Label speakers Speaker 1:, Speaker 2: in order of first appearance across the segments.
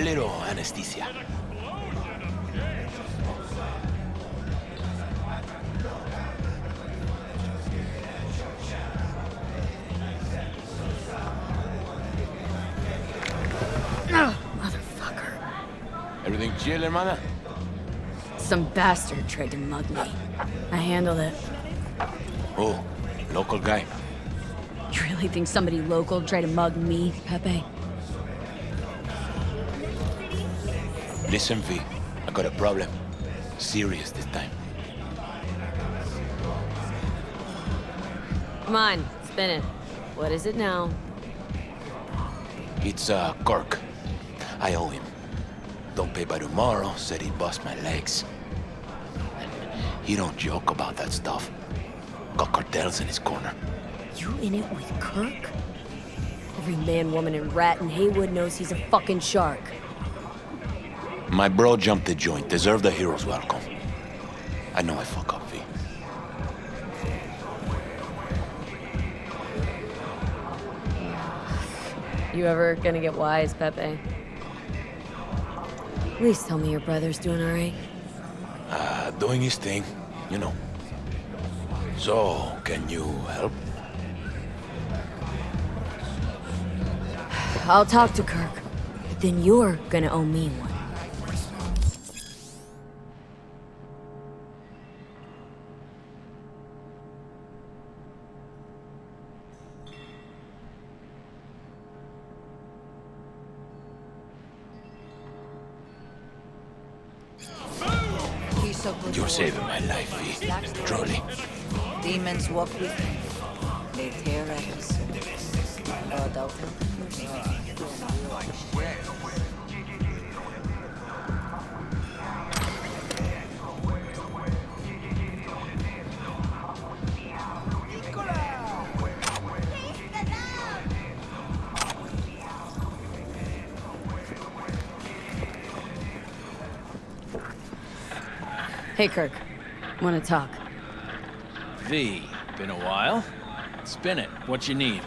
Speaker 1: little anesthesia.
Speaker 2: Motherfucker.
Speaker 1: Everything chill, hermana?
Speaker 2: Some bastard tried to mug me. I handled it.
Speaker 1: Oh, local guy.
Speaker 2: You really think somebody local tried to mug me, Pepe?
Speaker 1: Listen, V, I got a problem. Serious this time.
Speaker 2: Come on, spin it. What is it now?
Speaker 1: It's, Kirk. I owe him. Don't pay by tomorrow, said he'd bust my legs. And he don't joke about that stuff. Got cartels in his corner.
Speaker 2: You in it with Kirk? Every man, woman, and rat in Haywood knows he's a fucking shark.
Speaker 1: My bro jumped the joint. Deserve the hero's welcome. I know I fuck up, V.
Speaker 2: You ever gonna get wise, Pepe? Please tell me your brother's doing all right.
Speaker 1: Doing his thing, you know. So, can you help?
Speaker 2: I'll talk to Kirk, but then you're gonna owe me one.
Speaker 1: You're saving my life, V. Truly.
Speaker 3: Demons walk with him. They tear at us.
Speaker 2: Hey, Kirk. Wanna talk?
Speaker 4: V, been a while? Spin it. What you need?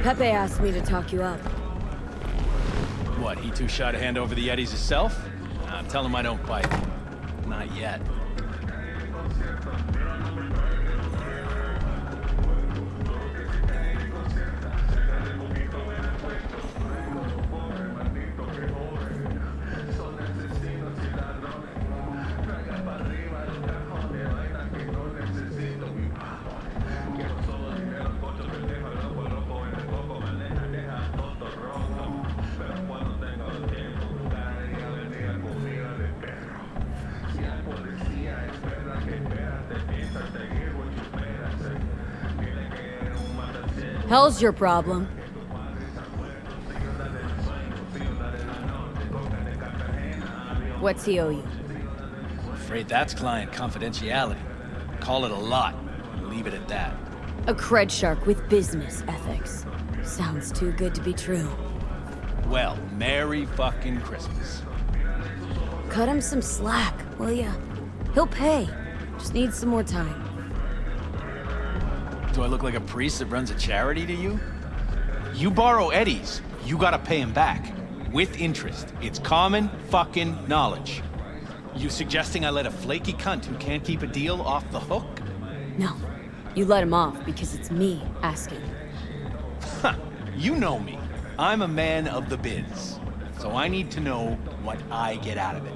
Speaker 2: Pepe asked me to talk you up.
Speaker 4: What, he too shy to hand over the Yetis himself? Tell him I don't bite. Not yet.
Speaker 2: Hell's your problem? What's he owe you?
Speaker 4: Afraid that's client confidentiality. Call it a lot. Leave it at that.
Speaker 2: A cred shark with business ethics. Sounds too good to be true.
Speaker 4: Well, Merry fucking Christmas.
Speaker 2: Cut him some slack, will ya? He'll pay. Just needs some more time.
Speaker 4: Do I look like a priest that runs a charity to you? You borrow Eddie's, you gotta pay him back. With interest. It's common fucking knowledge. You suggesting I let a flaky cunt who can't keep a deal off the hook?
Speaker 2: No. You let him off because it's me asking.
Speaker 4: Huh. You know me. I'm a man of the biz. So I need to know what I get out of it.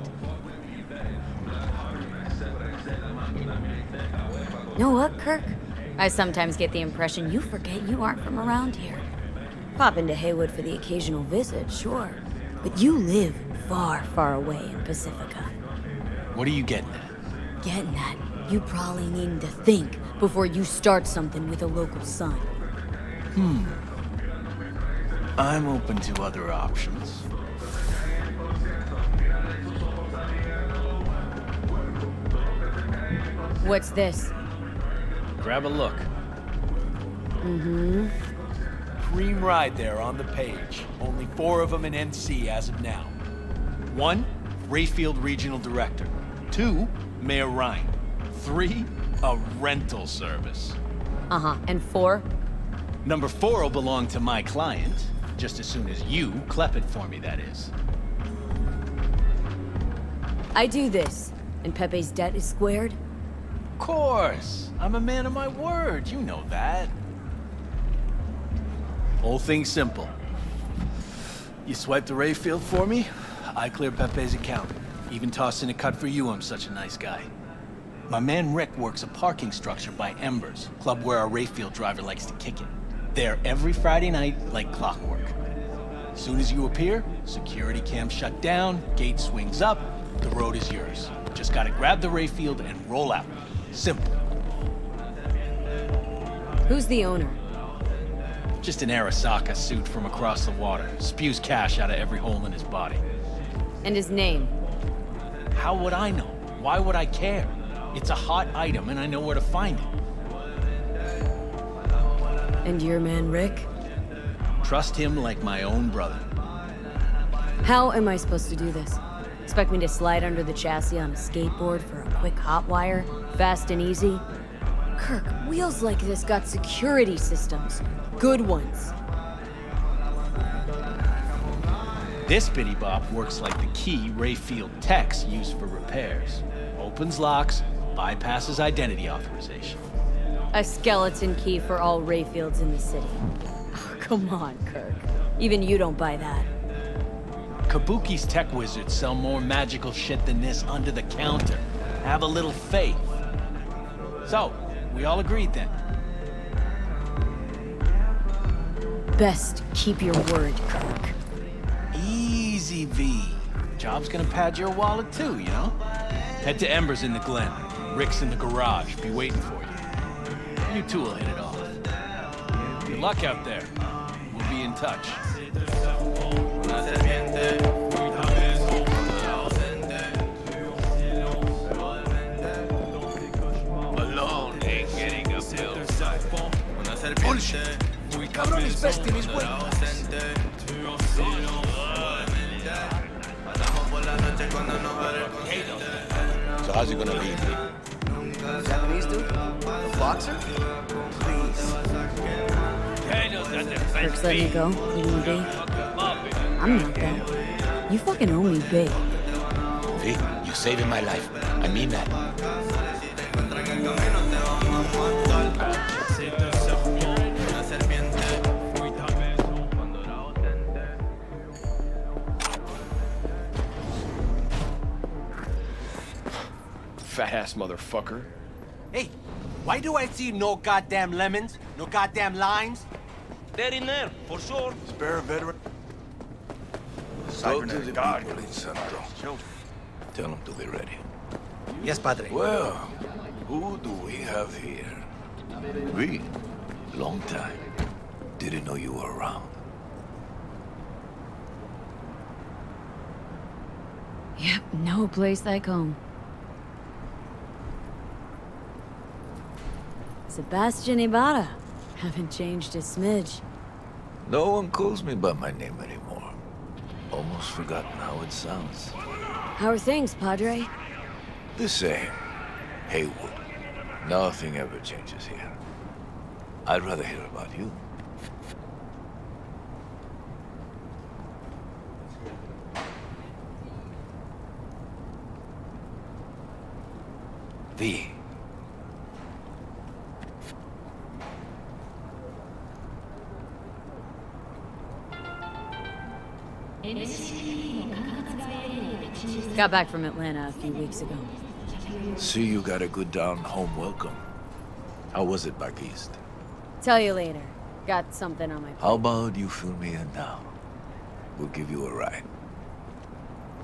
Speaker 2: Know what, Kirk? I sometimes get the impression you forget you aren't from around here. Pop into Haywood for the occasional visit, sure. But you live far, far away in Pacifica.
Speaker 4: What are you getting at?
Speaker 2: Getting at, you probably need to think before you start something with a local son.
Speaker 4: I'm open to other options.
Speaker 2: What's this?
Speaker 4: Grab a look.
Speaker 2: Mm-hmm.
Speaker 4: Green ride there on the page. Only 4 of them in NC as of now. 1, Rayfield Regional Director. 2, Mayor Ryan. 3, a rental service.
Speaker 2: Uh-huh. And 4?
Speaker 4: Number 4 will belong to my client, just as soon as you clep it for me, that is.
Speaker 2: I do this, and Pepe's debt is squared?
Speaker 4: Of course! I'm a man of my word, you know that. Whole thing's simple. You swipe the Rayfield for me, I clear Pepe's account. Even toss in a cut for you, I'm such a nice guy. My man Rick works a parking structure by Embers, club where our Rayfield driver likes to kick it. There every Friday night, like clockwork. As soon as you appear, security cam shut down, gate swings up, the road is yours. Just gotta grab the Rayfield and roll out. Simple.
Speaker 2: Who's the owner?
Speaker 4: Just an Arasaka suit from across the water. Spews cash out of every hole in his body.
Speaker 2: And his name?
Speaker 4: How would I know? Why would I care? It's a hot item and I know where to find it.
Speaker 2: And your man Rick?
Speaker 4: Trust him like my own brother.
Speaker 2: How am I supposed to do this? Expect me to slide under the chassis on a skateboard for a quick hot wire? Fast and easy? Kirk, wheels like this got security systems. Good ones.
Speaker 4: This bitty bop works like the key Rayfield techs use for repairs. Opens locks, bypasses identity authorization.
Speaker 2: A skeleton key for all Rayfields in the city. Oh, come on, Kirk. Even you don't buy that.
Speaker 4: Kabuki's tech wizards sell more magical shit than this under the counter. Have a little faith. So, we all agreed then?
Speaker 2: Best keep your word, Kirk.
Speaker 4: Easy, V. Job's gonna pad your wallet too, you know? Head to Embers in the Glen. Rick's in the garage, be waiting for you. You two will hit it off. Good luck out there. We'll be in touch.
Speaker 1: Alone ain't getting a bill.
Speaker 5: Bullshit. Cabrón is best in his way.
Speaker 1: So how's it gonna be?
Speaker 5: Japanese dude? The boxer? Please.
Speaker 2: Kirk's letting me go, leaving me be. I'm not that. You fucking owe me big.
Speaker 1: V, you're saving my life. I mean that.
Speaker 5: Fat-ass motherfucker.
Speaker 6: Hey, why do I see no goddamn lemons? No goddamn limes?
Speaker 7: They're in there, for sure.
Speaker 5: Spare a veteran.
Speaker 1: Go to the
Speaker 5: Cyberpunk
Speaker 1: people in Santo. Tell them to be ready.
Speaker 6: Yes, Padre.
Speaker 1: Well, who do we have here? V, long time. Didn't know you were around.
Speaker 2: Yep, no place like home. Sebastian Ibarra. Haven't changed a smidge.
Speaker 1: No one calls me by my name anymore. Almost forgotten how it sounds.
Speaker 2: How are things, Padre?
Speaker 1: The same. Haywood. Nothing ever changes here. I'd rather hear about you. V.
Speaker 2: Got back from Atlanta a few weeks ago.
Speaker 1: See you got a good down-home welcome. How was it back east?
Speaker 2: Tell you later. Got something on my plate.
Speaker 1: How about you fill me in now? We'll give you a ride.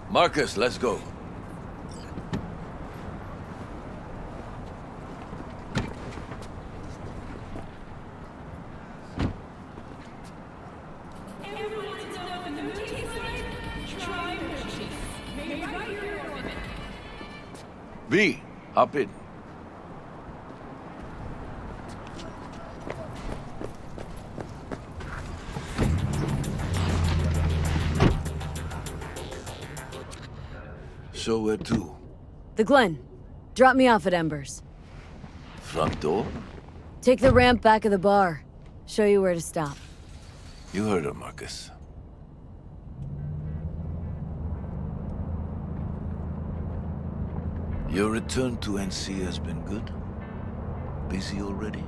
Speaker 1: Marcus, let's go. V, hop in. So where to?
Speaker 2: The Glen. Drop me off at Embers.
Speaker 1: Front door?
Speaker 2: Take the ramp back of the bar. Show you where to stop.
Speaker 1: You heard her, Marcus. Your return to NC has been good? Busy already?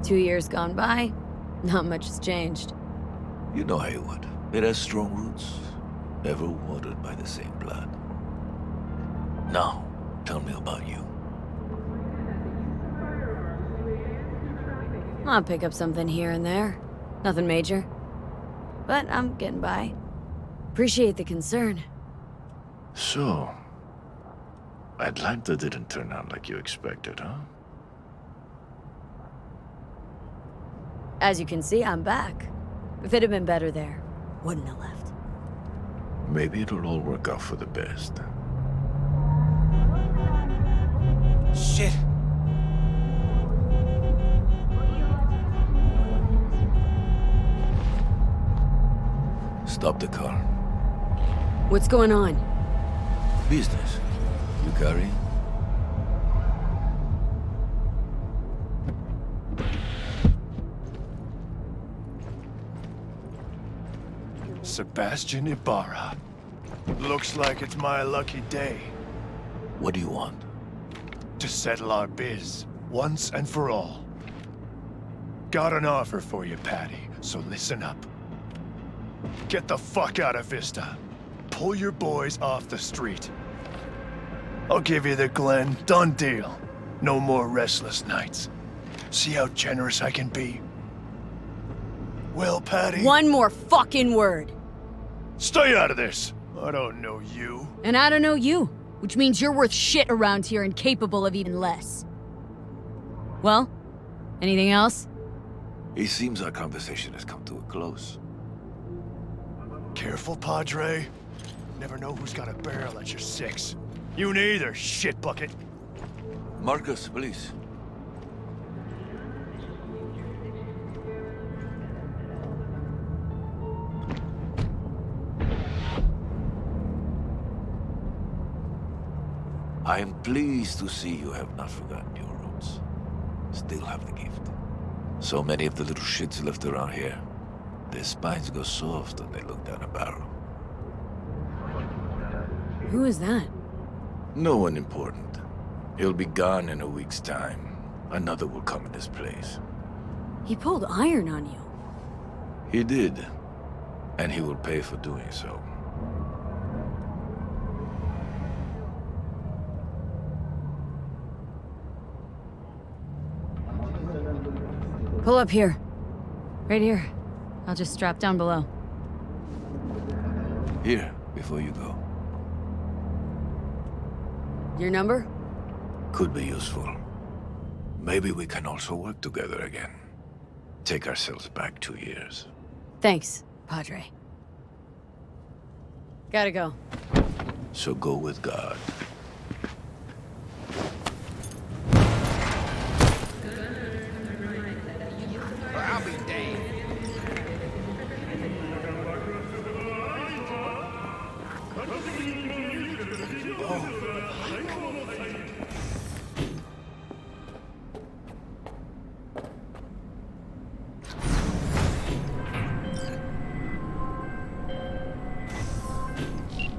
Speaker 2: Two years gone by, not much has changed.
Speaker 1: You know Haywood. It has strong roots, ever watered by the same blood. Now, tell me about you.
Speaker 2: I'll pick up something here and there. Nothing major. But I'm getting by. Appreciate the concern.
Speaker 1: So, Atlanta didn't turn out like you expected, huh?
Speaker 2: As you can see, I'm back. If it had been better there, wouldn't have left.
Speaker 1: Maybe it'll all work out for the best.
Speaker 6: Shit.
Speaker 1: Stop the car.
Speaker 2: What's going on?
Speaker 1: Business. You carry?
Speaker 8: Sebastian Ibarra. Looks like it's my lucky day
Speaker 1: What do you want?
Speaker 8: to settle our biz once and for all. Got an offer for you, Patty, so listen up. Get the fuck out of Vista. Pull your boys off the street. I'll give you the Glen. Done deal. No more restless nights. See how generous I can be? Well, Patty...
Speaker 2: One more fucking word.
Speaker 8: Stay out of this! I don't know you.
Speaker 9: And I don't know you, which means you're worth shit around here and capable of even less. Well, anything else?
Speaker 1: It seems our conversation has come to a close.
Speaker 8: Careful, Padre. Never know who's got a barrel at your six. You neither, shit bucket.
Speaker 1: Marcus, please. I am pleased to see you have not forgotten your roots. Still have the gift. So many of the little shits left around here. Their spines go soft when they look down a barrel.
Speaker 2: Who is that?
Speaker 1: No one important. He'll be gone in a week's time. Another will come in his place.
Speaker 2: He pulled iron on you.
Speaker 1: He did. And he will pay for doing so.
Speaker 2: Pull up here.
Speaker 9: Right here. I'll just strap down below.
Speaker 1: Here, before you go.
Speaker 2: Your number?
Speaker 1: Could be useful. Maybe we can also work together again. Take ourselves back 2 years.
Speaker 2: Thanks, Padre. Gotta go.
Speaker 1: So go with God.
Speaker 5: I'll be damned.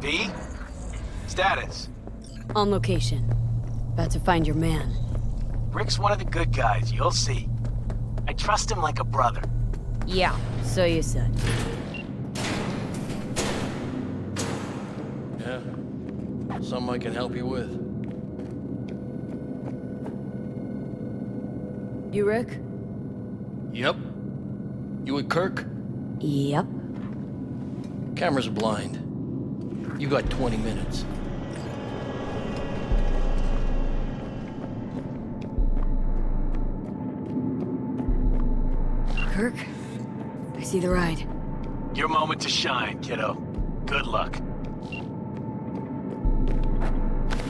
Speaker 4: V? Status.
Speaker 2: On location. About to find your man.
Speaker 4: Rick's one of the good guys, you'll see. I trust him like a brother.
Speaker 2: Yeah, so you said.
Speaker 10: Yeah. Something I can help you with.
Speaker 2: You, Rick?
Speaker 10: Yep. You with Kirk?
Speaker 2: Yep.
Speaker 10: Cameras are blind. You got 20 minutes.
Speaker 2: Kirk? I see the ride.
Speaker 4: Your moment to shine, kiddo. Good luck.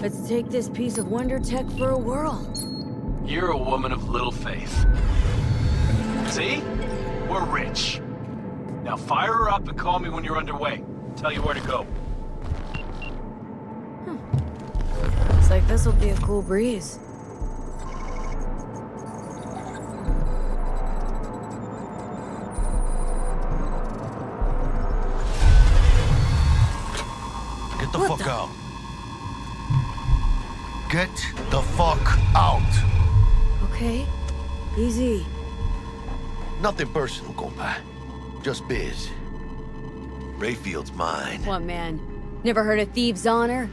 Speaker 2: Let's take this piece of wonder tech for a whirl.
Speaker 4: You're a woman of little faith. See? We're rich. Now fire her up and call me when you're underway. Tell you where to go.
Speaker 2: Looks like this'll be a cool breeze.
Speaker 6: Get the fuck out.
Speaker 8: Get the fuck out!
Speaker 2: Okay, easy.
Speaker 11: Nothing personal, compa. Just biz. Rayfield's mine.
Speaker 9: What, man? Never heard of thieves' honor?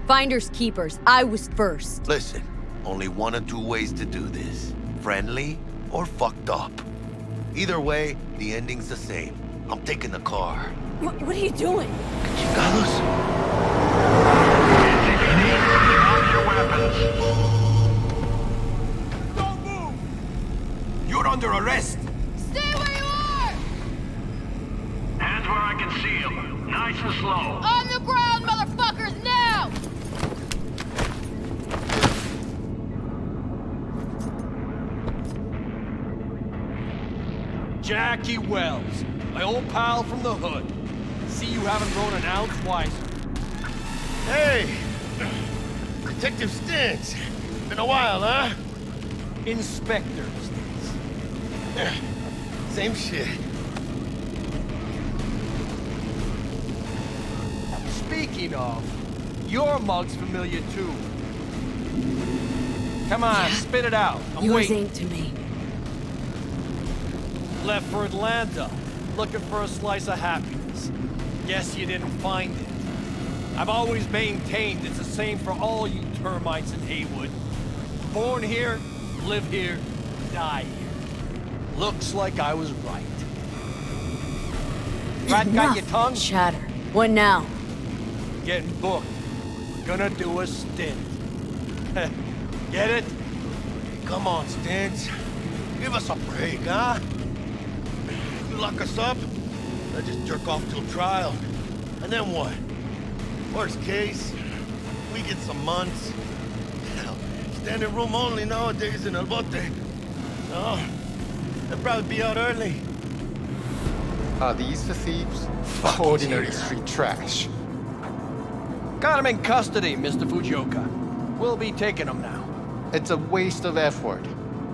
Speaker 9: Finders keepers. I was first.
Speaker 11: Listen, only one or two ways to do this. Friendly or fucked up. Either way, the ending's the same. I'm taking the car.
Speaker 9: What are you doing?
Speaker 11: Chingados?
Speaker 8: Drop your weapons.
Speaker 6: Don't move! You're under arrest!
Speaker 9: Stay where you are!
Speaker 8: Hands where I can see them. Nice and slow.
Speaker 9: On the ground, motherfuckers, now!
Speaker 4: Jackie Wells, my old pal from the hood. See you haven't grown an ounce wiser.
Speaker 11: Hey! Detective Stintz. Been a while, huh?
Speaker 4: Inspector.
Speaker 11: Same shit.
Speaker 4: Speaking of, your mug's familiar too. Come on, spit it out. I'm
Speaker 2: Yours
Speaker 4: waiting.
Speaker 2: ain't to me.
Speaker 4: Left for Atlanta, looking for a slice of happiness. Guess you didn't find it. I've always maintained it's the same for all you termites in Haywood. Born here, live here, die here. Looks like I was right. Rat got your tongue?
Speaker 2: Chatter. What now?
Speaker 4: Getting booked. Gonna do a stint. Get it?
Speaker 11: Come on, Stintz. Give us a break, huh? You lock us up, I just jerk off till trial. And then what? Worst case, we get some months. Hell, standing room only nowadays in El Bote. No, they'll probably be out early.
Speaker 12: Are these the thieves? Ordinary street trash.
Speaker 4: Got him in custody, Mr. Fujioka. We'll be taking him now.
Speaker 12: It's a waste of effort.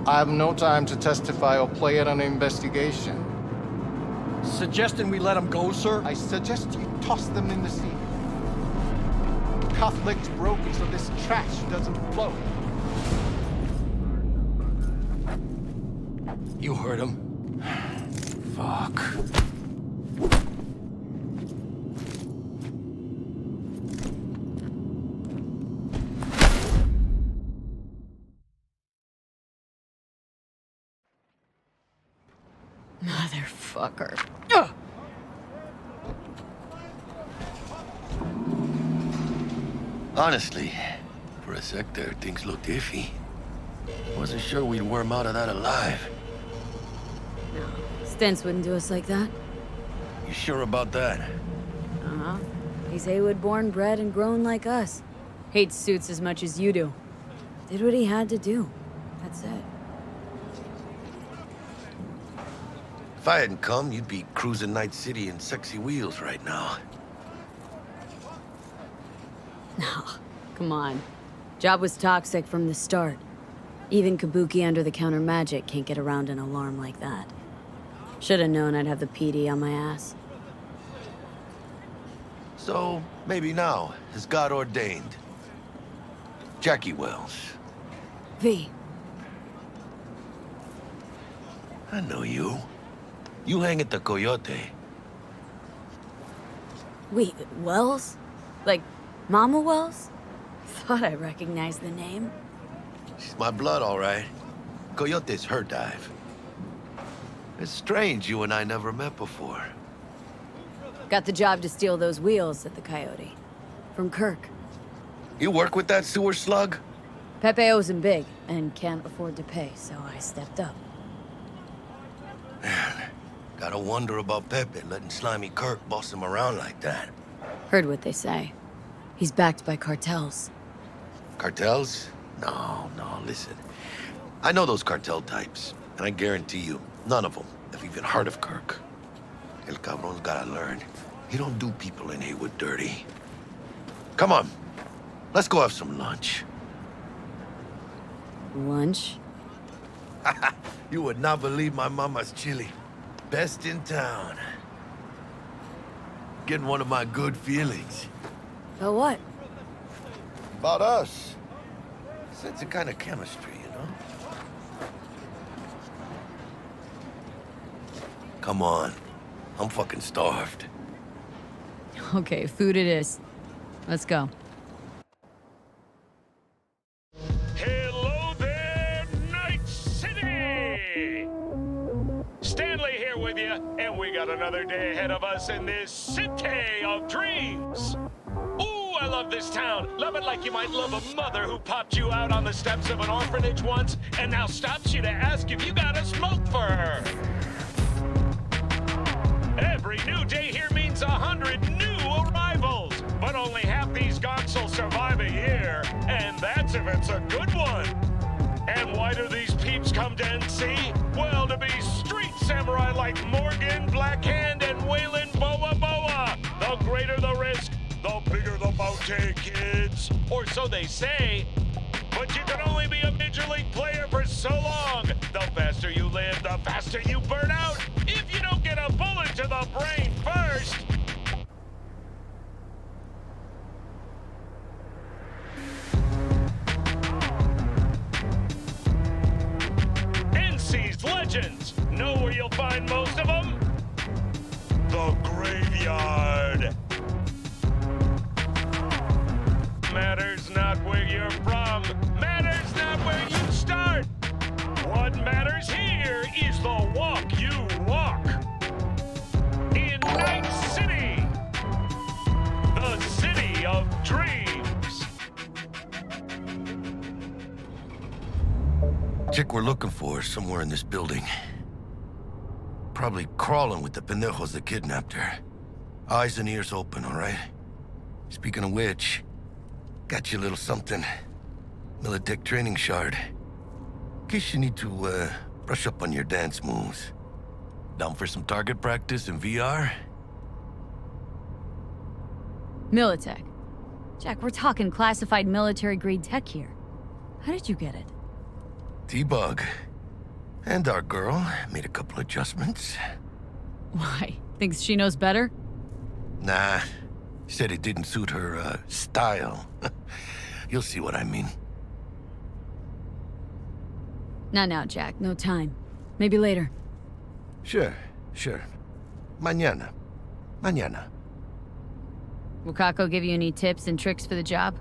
Speaker 12: I have no time to testify or play at an investigation.
Speaker 4: Suggesting we let him go, sir?
Speaker 12: I suggest you toss them in the sea. Cuff legs broken so this trash doesn't float.
Speaker 4: You heard him.
Speaker 1: Fuck.
Speaker 2: Motherfucker.
Speaker 9: Ugh.
Speaker 11: Honestly, for a sec there, things looked iffy. Wasn't sure we'd worm out of that alive.
Speaker 2: No, Stintz wouldn't do us like that.
Speaker 11: You sure about that?
Speaker 2: Uh-huh. He's Haywood born, bred, and grown like us.
Speaker 9: Hates suits as much as you do.
Speaker 2: Did what he had to do. That's it.
Speaker 11: If I hadn't come, you'd be cruising Night City in sexy wheels right now.
Speaker 2: No, come on. Job was toxic from the start. Even Kabuki under-the-counter magic can't get around an alarm like that. Should've known I'd have the PD on my ass.
Speaker 11: So, maybe now, as God ordained. Jackie Wells.
Speaker 2: V.
Speaker 11: I know you. You hang at the Coyote.
Speaker 2: Wait, Wells? Like, Mama Wells? Thought I recognized the name.
Speaker 11: She's my blood, all right. Coyote's her dive. It's strange you and I never met before.
Speaker 2: Got the job to steal those wheels at the Coyote. From Kirk.
Speaker 11: You work with that sewer slug?
Speaker 2: Pepe owes him big, and can't afford to pay, so I stepped up.
Speaker 11: Gotta wonder about Pepe letting slimy Kirk boss him around like that.
Speaker 2: Heard what they say. He's backed by cartels.
Speaker 11: Cartels? No, listen. I know those cartel types, and I guarantee you, none of them have even heard of Kirk. El cabron's gotta learn. You don't do people in Haywood dirty. Come on. Let's go have some lunch.
Speaker 2: Lunch?
Speaker 11: You would not believe my mama's chili. Best in town. Getting one of my good feelings.
Speaker 2: About what?
Speaker 11: About us. Sense a kind of chemistry, you know? Come on. I'm fucking starved.
Speaker 9: Okay, food it is. Let's go.
Speaker 13: Hello there, Night City! Stanley here with you, and we got another day ahead of us in this city of dreams. Ooh, I love this town. Love it like you might love a mother who popped you out on the steps of an orphanage once and now stops you to ask if you got a smoke for her. Every new day here means 100 new arrivals, but only half these gonks will survive a year, and that's if it's a good one. And why do these peeps come to NC? Well, to be street samurai like Morgan, Blackhand, and Waylon Boa Boa. The greater the risk, the bigger the bounty, kids. Or so they say. But you can only be a Major League player for so long. The faster you live, the faster you burn out. If you don't get a bullet to the brain first. NC's legends. Know where you'll find most of them? The graveyard. Matters not where you're from. Matters not where you start. What matters here is the walk you walk. In Night City, the city of dreams.
Speaker 11: Chick we're looking for is somewhere in this building. Probably crawling with the pendejos that kidnapped her. Eyes and ears open, all right? Speaking of which, got you a little something. Militech training shard. In case you need to, brush up on your dance moves. Down for some target practice in VR?
Speaker 9: Militech. Jack, we're talking classified military-grade tech here. How did you get it?
Speaker 11: T-Bug. And our girl made a couple adjustments.
Speaker 9: Why? Thinks she knows better?
Speaker 11: Nah. Said it didn't suit her, style. You'll see what I mean.
Speaker 9: Not now, Jack. No time. Maybe later.
Speaker 11: Sure. Mañana.
Speaker 9: Will Kako give you any tips and tricks for the job?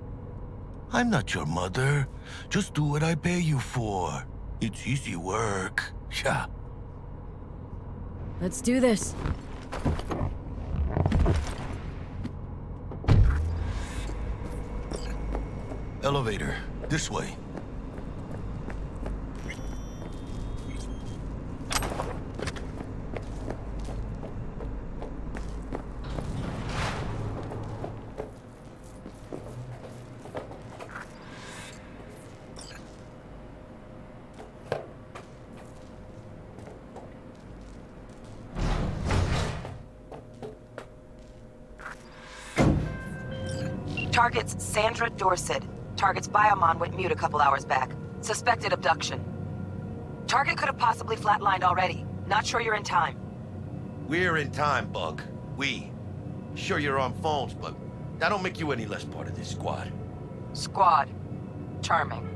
Speaker 11: I'm not your mother. Just do what I pay you for. It's easy work. Yeah.
Speaker 9: Let's do this.
Speaker 11: Elevator. This way.
Speaker 14: Target's Sandra Dorset. Target's biomon went mute a couple hours back. Suspected abduction. Target could have possibly flatlined already. Not sure you're in time.
Speaker 11: We're in time, Bug. We. Sure you're on phones, but that don't make you any less part of this squad.
Speaker 14: Squad. Charming.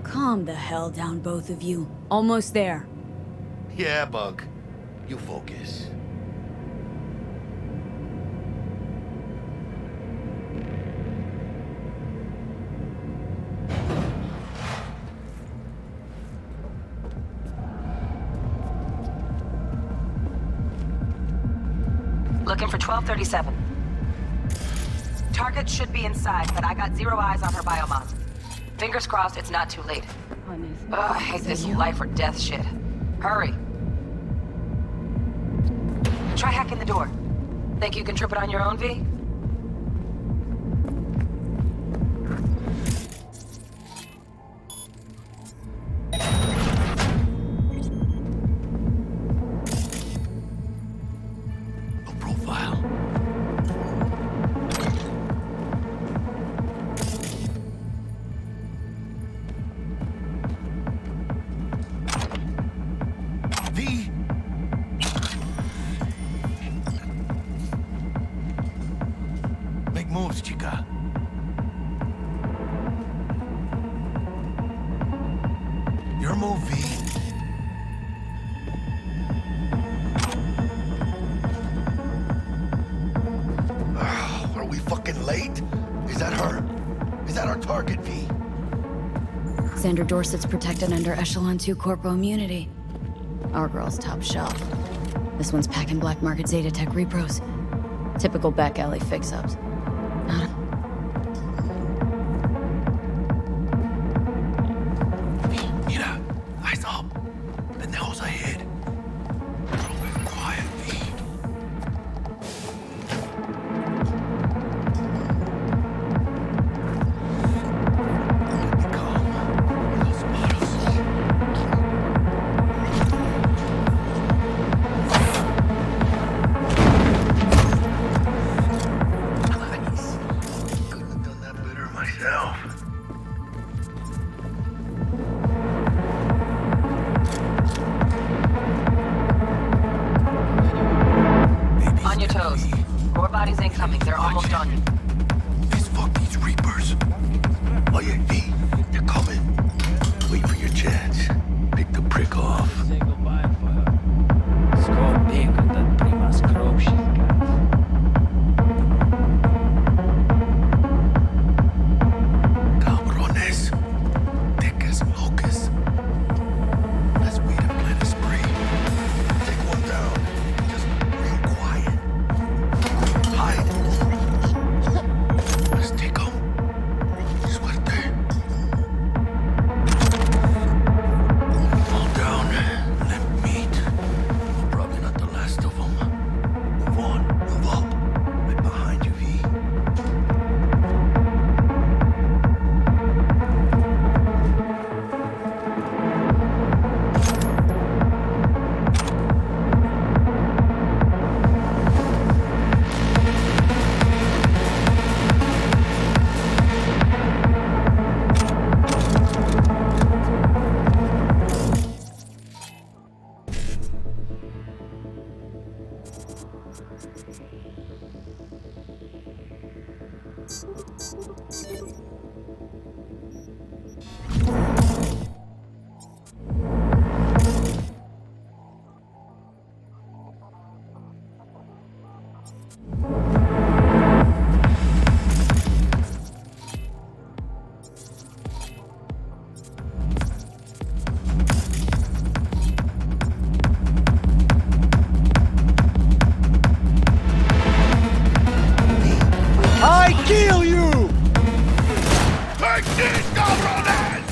Speaker 2: Calm the hell down, both of you. Almost there.
Speaker 11: Yeah, Bug. You focus.
Speaker 14: Looking for 1237. Target should be inside, but I got 0 eyes on her biomon. Fingers crossed it's not too late. Ugh, I hate this life or death shit. Hurry. Try hacking the door. Think you can trip it on your own, V?
Speaker 11: Vamos, chica. Your move, V. Are we fucking late? Is that her? Is that our target, V?
Speaker 2: Sandra Dorset's protected under Echelon 2 Corpo immunity. Our girl's top shelf. This one's packing black market Zeta Tech repros. Typical back alley fix-ups.
Speaker 11: Mira, eyes up. Pendejos ahead. Quiet, V.
Speaker 14: On your toes. More bodies incoming. They're almost on you.
Speaker 11: Let's fuck these Reapers. Oh yeah, V, they're coming. Wait for your chance. Pick the prick off.
Speaker 15: Say goodbye for her. Score big on that prima scrub she's got.
Speaker 11: Cabrones. Ticas locas. Let's wait and plan a spree. Take one down. Just real quiet. Hide. Let's take 'em. Suerte. Fall down. Let meet. Probably not the last of them. Move on. Move up. Right behind you, V.
Speaker 6: I kill you!
Speaker 11: Take this, cabrones!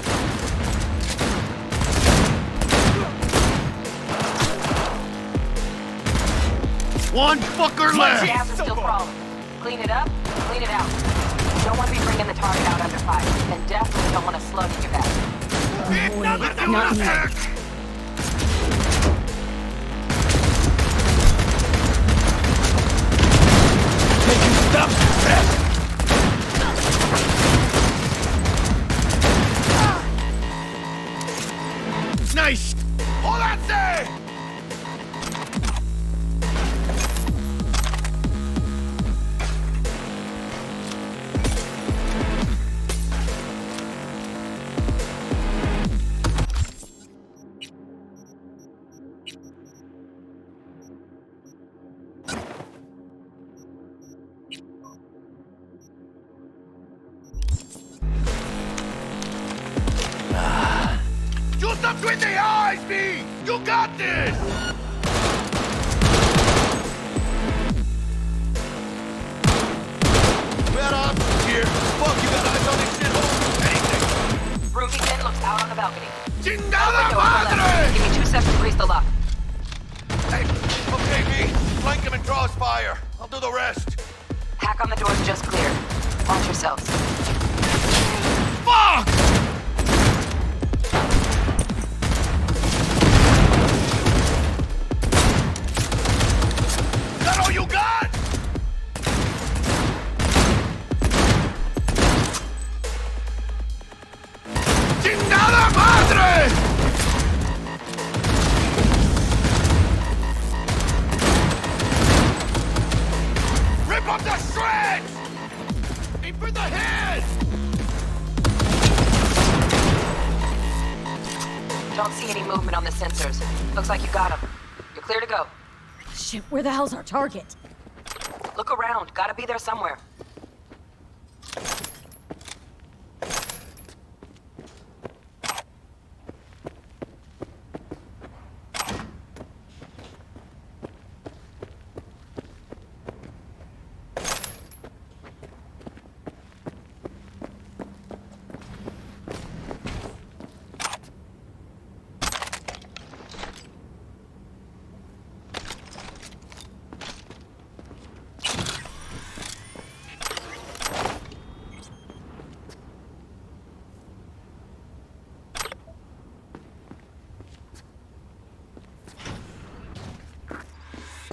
Speaker 11: One fucker left!
Speaker 14: Gas is still crawling. Clean it up, clean it out. You don't want to be bringing the target out under fire. And definitely don't want a slug in your back.
Speaker 2: Not tonight.
Speaker 11: Stop that! Nice! Hola! Shoot up between the eyes, V! You got this! Red up here. Fuck, you got eyes on this shithole? Anything.
Speaker 14: Room E10 looks out on the balcony.
Speaker 11: Chingada madre!
Speaker 14: Give me 2 seconds to grease the lock.
Speaker 11: Hey, okay, V. Flank him and crossfire. I'll do the rest.
Speaker 14: Hack on the doors just cleared. Watch yourselves.
Speaker 11: Fuck! Is that all you got? ¡Chingada madre! Rip up the shreds! for the head!
Speaker 14: Don't see any movement on the sensors. Looks like you got him. You're clear to go.
Speaker 9: Shit, where the hell's our target?
Speaker 14: Look around. Gotta be there somewhere.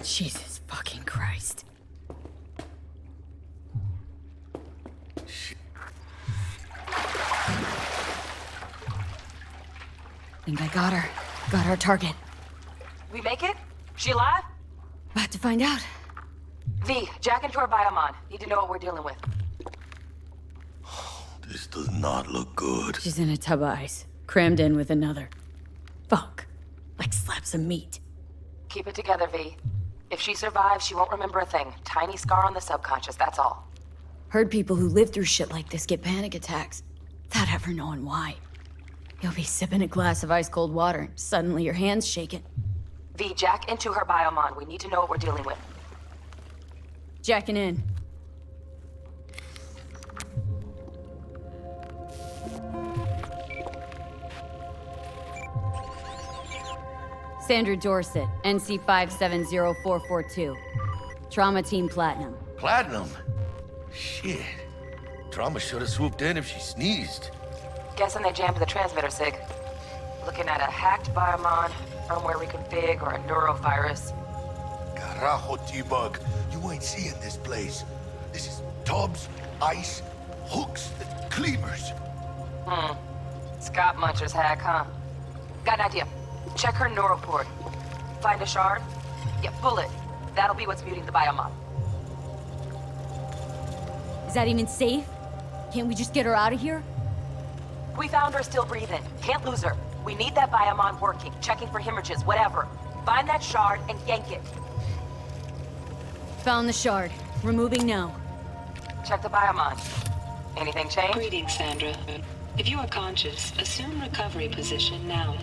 Speaker 9: Jesus fucking Christ. Think I got her. Got our target.
Speaker 14: We make it? She alive?
Speaker 9: About to find out.
Speaker 14: V, jack into her biomon. Need to know what we're dealing with.
Speaker 11: This does not look good.
Speaker 9: She's in a tub of ice, crammed in with another. Fuck. Like slabs of meat.
Speaker 14: Keep it together, V. If she survives, she won't remember a thing. Tiny scar on the subconscious, that's all.
Speaker 9: Heard people who live through shit like this get panic attacks, without ever knowing why. You'll be sipping a glass of ice-cold water, and suddenly your hand's shaking.
Speaker 14: V, jack into her biomon. We need to know what we're dealing with.
Speaker 9: Jacking in. Sandra Dorset, NC 570442. Trauma Team Platinum.
Speaker 11: Platinum? Shit. Trauma should have swooped in if she sneezed.
Speaker 14: Guessing they jammed the transmitter, Sig. Looking at a hacked biomon, firmware reconfig, or a neurovirus.
Speaker 11: Carajo, T-Bug. You ain't seeing this place. This is tubs, ice, hooks, and cleavers.
Speaker 14: Scott Muncher's hack, huh? Got an idea. Check her neuroport. Find a shard? Yeah, pull it. That'll be what's muting the biomon.
Speaker 9: Is that even safe? Can't we just get her out of here?
Speaker 14: We found her still breathing. Can't lose her. We need that biomon working, checking for hemorrhages, whatever. Find that shard and yank it.
Speaker 9: Found the shard. Removing now.
Speaker 14: Check the biomon. Anything change?
Speaker 16: Greetings, Sandra. If you are conscious, assume recovery position now.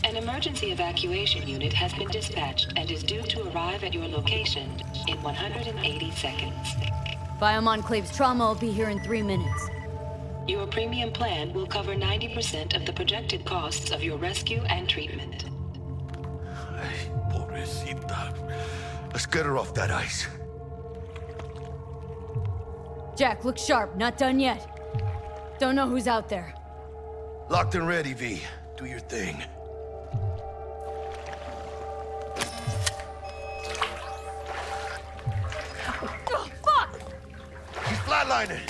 Speaker 16: An emergency evacuation unit has been dispatched and is due to arrive at your location in 180 seconds.
Speaker 9: Biomon claims trauma will be here in 3 minutes.
Speaker 16: Your premium plan will cover 90% of the projected costs of your rescue and treatment.
Speaker 11: Ay, pobrecita. Let's get her off that ice.
Speaker 9: Jack, look sharp. Not done yet. Don't know who's out there.
Speaker 11: Locked and ready, V. Do your thing.
Speaker 9: Oh, fuck!
Speaker 11: He's flatlining.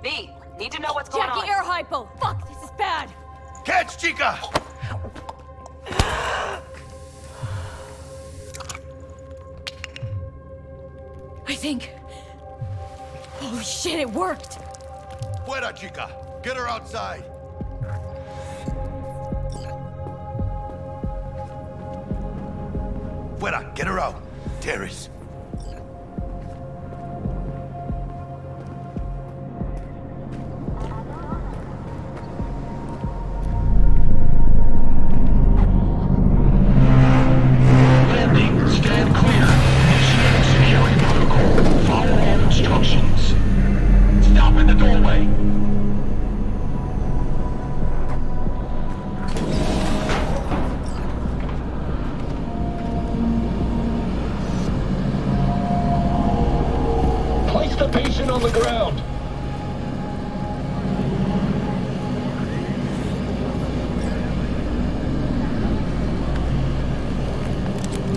Speaker 14: V, need to know what's going on.
Speaker 9: Jackie, air hypo! Fuck, this is bad!
Speaker 11: Catch, chica!
Speaker 9: I think... Holy shit, it worked!
Speaker 11: Fuera, chica! Get her outside! Fuera, get her out! Terrace.
Speaker 13: Landing, stand clear. Initiating security protocol. Follow all instructions. Stop in the doorway. Place the patient on the ground.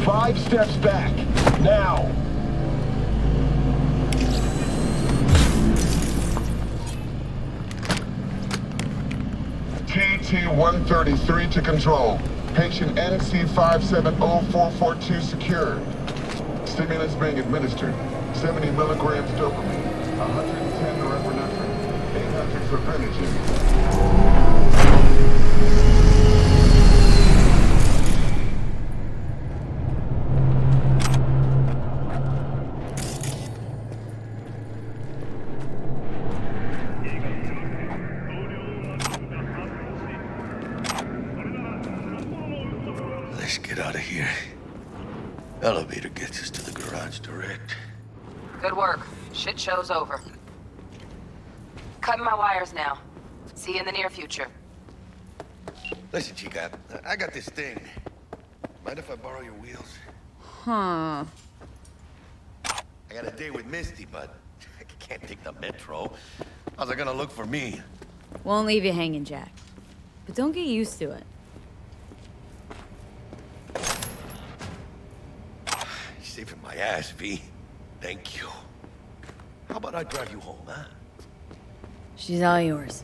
Speaker 13: Five steps back. Now.
Speaker 17: TT-133 to control. Patient NC 570442 secured. Stimulants being administered. 70 milligrams dopamine. 110 norepinephrine. 800 for Primogen.
Speaker 11: Let's get out of here. Elevator gets us to the garage direct.
Speaker 14: Good work. Shit show's over. Cutting my wires now. See you in the near future.
Speaker 11: Listen, Chica, I got this thing. Mind if I borrow your wheels?
Speaker 2: Huh.
Speaker 11: I got a date with Misty, but I can't take the metro. How's it gonna look for me?
Speaker 2: Won't leave you hanging, Jack. But don't get used to it.
Speaker 11: You're saving my ass, V. Thank you. How about I drive you home, huh?
Speaker 2: She's all yours.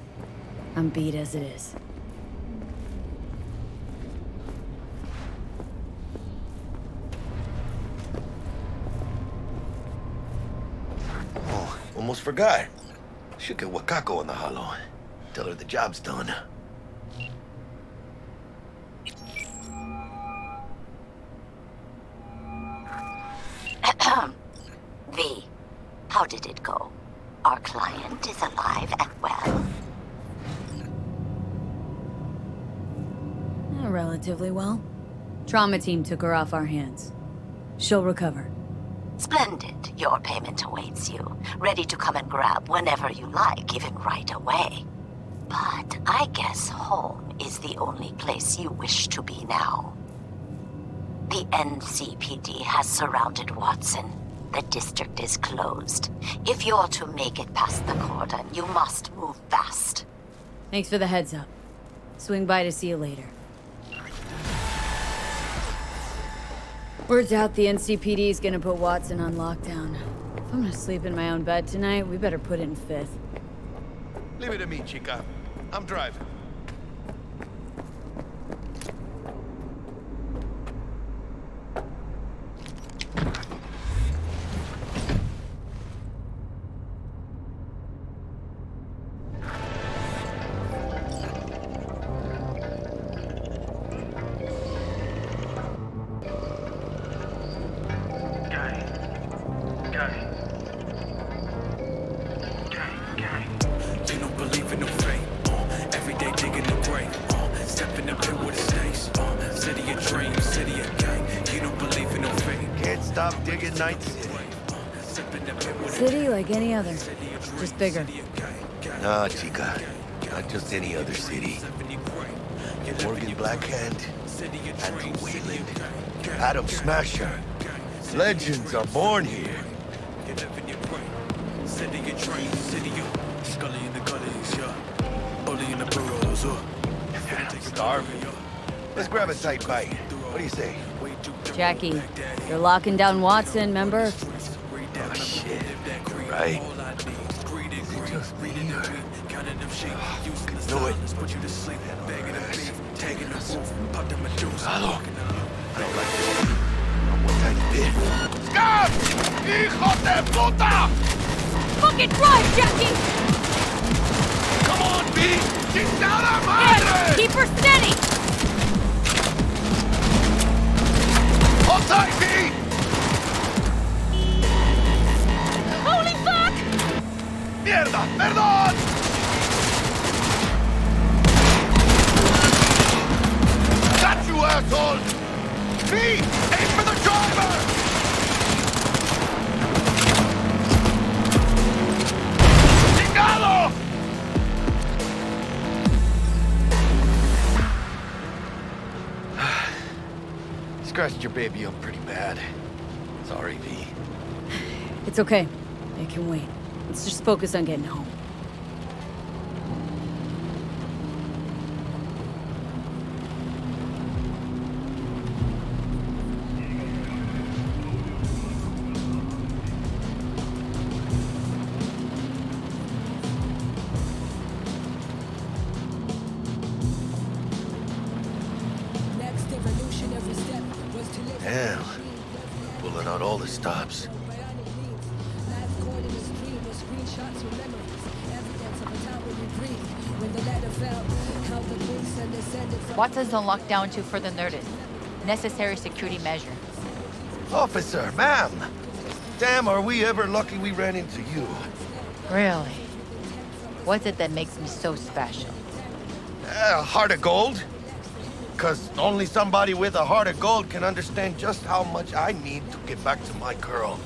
Speaker 2: I'm beat as it is.
Speaker 11: Oh, almost forgot. Should get Wakako in the hollow. Tell her the job's done.
Speaker 18: V, how did it go? Our client is alive and well?
Speaker 2: Relatively well. Trauma team took her off our hands. She'll recover.
Speaker 18: Splendid. Your payment awaits you. Ready to come and grab whenever you like, even right away. But I guess home is the only place you wish to be now. The NCPD has surrounded Watson. The district is closed. If you're to make it past the cordon, you must move fast.
Speaker 2: Thanks for the heads up. Swing by to see you later. Word's out the NCPD is gonna put Watson on lockdown. If I'm gonna sleep in my own bed tonight, we better put it in fifth.
Speaker 11: Leave it to me, Chica. I'm driving.
Speaker 1: They don't believe in no fate. Every day digging the grave. Step in the pit with the snakes. City of dreams, city of gang. You don't believe in no fate.
Speaker 11: Can't stop digging Night City.
Speaker 2: City like any other, just bigger.
Speaker 11: Nah, Chica. Not just any other city. Morgan Blackhand, Andrew Wayland, Adam Smasher. Legends are born here.
Speaker 1: City of dreams, city of Scully in the gullies, yeah. Bully in the burrows,
Speaker 11: I'm starving. Let's grab a tight bite. What do you say?
Speaker 2: Jackie, you're locking down Watson, remember?
Speaker 11: Oh, shit. You're right. Is it just me or... Do it. Hello. I don't like this. One tiny bit.
Speaker 13: Scab! Hijo de puta!
Speaker 2: Fucking drive, Jackie!
Speaker 13: Come on, B! Chingada madre!
Speaker 2: Yeah, keep her steady!
Speaker 13: Hold tight, B!
Speaker 2: Holy fuck!
Speaker 13: Mierda! Perdón! Got you, asshole! B! Aim for the driver! Chingado!
Speaker 11: Scratched your baby up pretty bad. Sorry, V.
Speaker 2: It's okay. I can wait. Let's just focus on getting home.
Speaker 11: Damn. Pulling out all the stops.
Speaker 19: Watson's on lockdown to further notice. Necessary security measure.
Speaker 11: Officer, ma'am. Damn, are we ever lucky we ran into you.
Speaker 19: Really? What's it that makes me so special?
Speaker 11: A heart of gold? Because only somebody with a heart of gold can understand just how much I need to get back to my girl.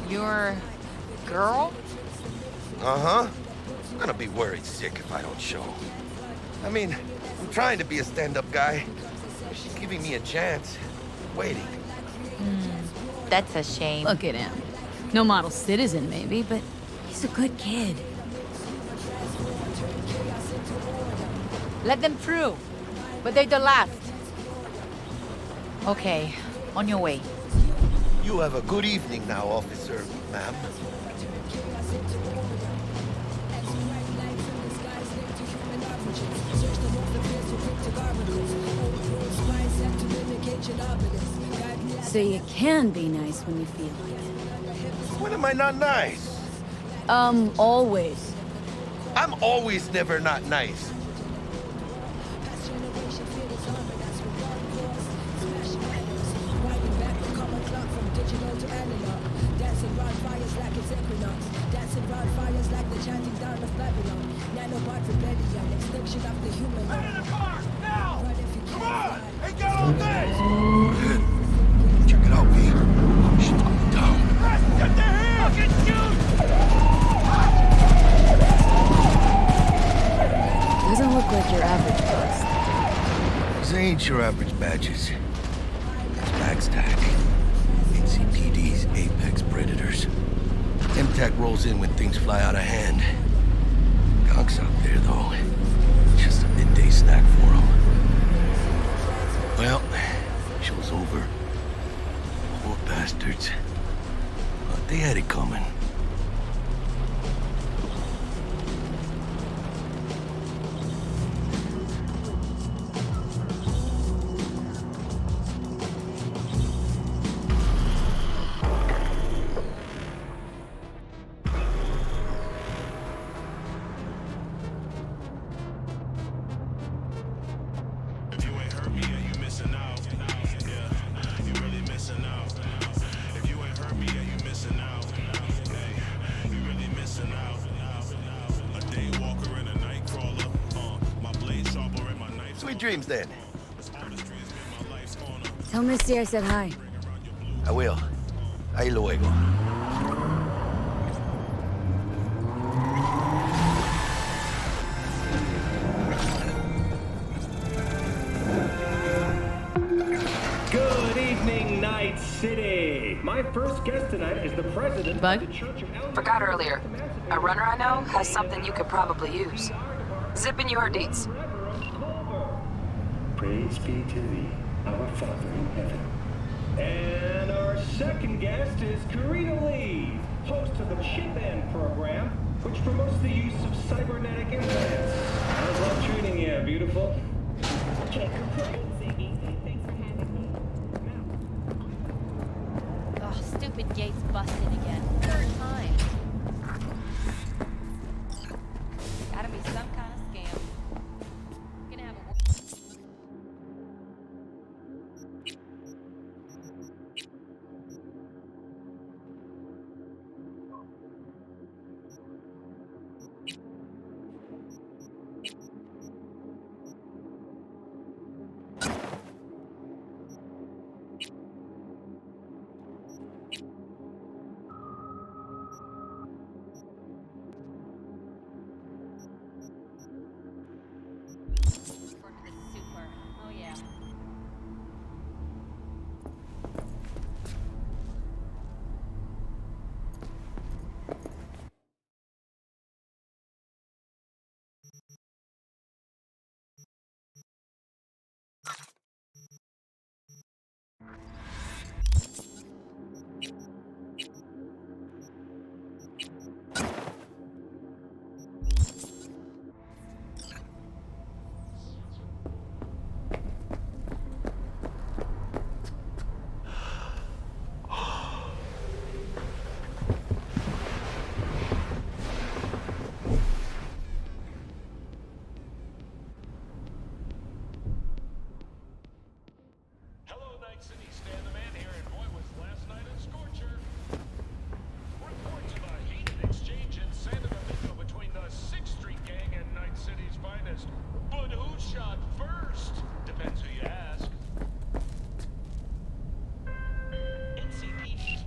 Speaker 19: Your girl?
Speaker 11: Uh-huh. I'm gonna be worried sick if I don't show. I mean, I'm trying to be a stand-up guy. She's giving me a chance. Waiting.
Speaker 19: That's a shame.
Speaker 2: Look at him. No model citizen, maybe, but he's a good kid.
Speaker 19: Let them through. But they're the last. Okay, on your way.
Speaker 11: You have a good evening now, officer, ma'am.
Speaker 2: So you can be nice when you feel like it.
Speaker 11: When am I not nice?
Speaker 2: Always.
Speaker 11: I'm always never not nice. Check it out, V. Shit's going down. Get the hell! Fucking shoot!
Speaker 2: Doesn't look like your average bust.
Speaker 11: These ain't your average badges. It's Bagstack. NCPD's apex predators. MTAC rolls in when things fly out of hand. Gonks out there, though. Just a midday snack for them. Well, show's over. Poor bastards. But they had it coming. Sweet dreams, then.
Speaker 2: Tell Misty I said hi.
Speaker 11: I will. Ahí luego.
Speaker 20: Good evening, Night City. My first guest tonight is the president of the Church of El.
Speaker 14: Forgot earlier. A runner I know has something you could probably use. Zip in your deets.
Speaker 20: Praise be to thee, our Father in heaven. And our second guest is Karina Lee, host of the Chip In program, which promotes the use of cybernetic implants. How's love treating you, beautiful? Can't complain, Ziggy. Thanks for having me.
Speaker 9: Oh, stupid gate's busted again. Third time. Gotta be some kind of scam. Gonna have a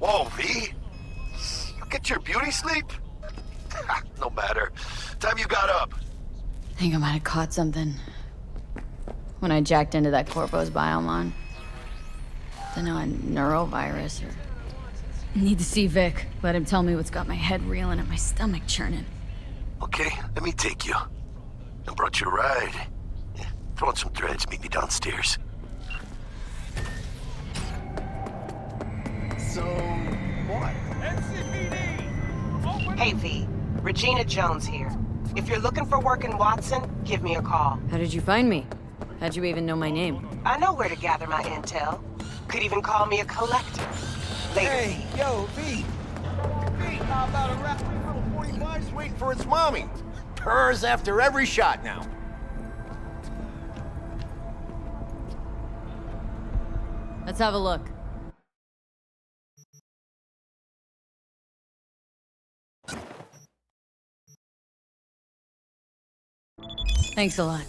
Speaker 11: Whoa, V? You get your beauty sleep? No matter. Time you got up.
Speaker 9: I think I might have caught something when I jacked into that Corpo's biomon. Don't know, a neurovirus or... Need to see Vic. Let him tell me what's got my head reeling and my stomach churning.
Speaker 11: Okay, let me take you. I brought you a ride. Yeah, throw on some threads, meet me downstairs.
Speaker 6: So, what?
Speaker 14: Hey, V. Regina Jones here. If you're looking for work in Watson, give me a call.
Speaker 2: How did you find me? How'd you even know my name?
Speaker 14: I know where to gather my intel. Could even call me a collector. Later.
Speaker 6: Hey, yo, V. V, how about a rat little 45's waiting for its mommy? Purrs after every shot now.
Speaker 2: Let's have a look. Thanks a lot.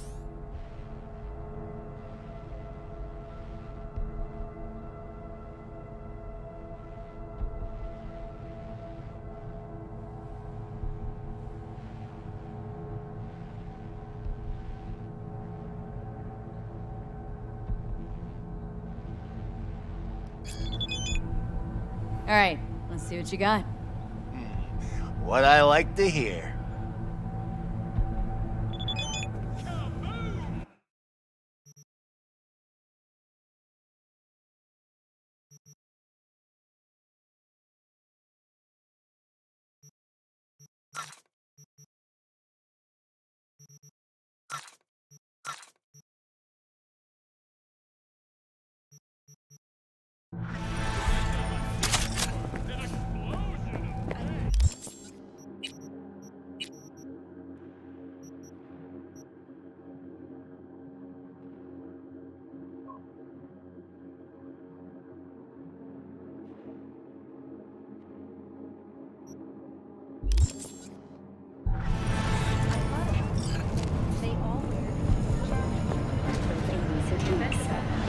Speaker 2: All right, let's see what you got.
Speaker 6: What I like to hear.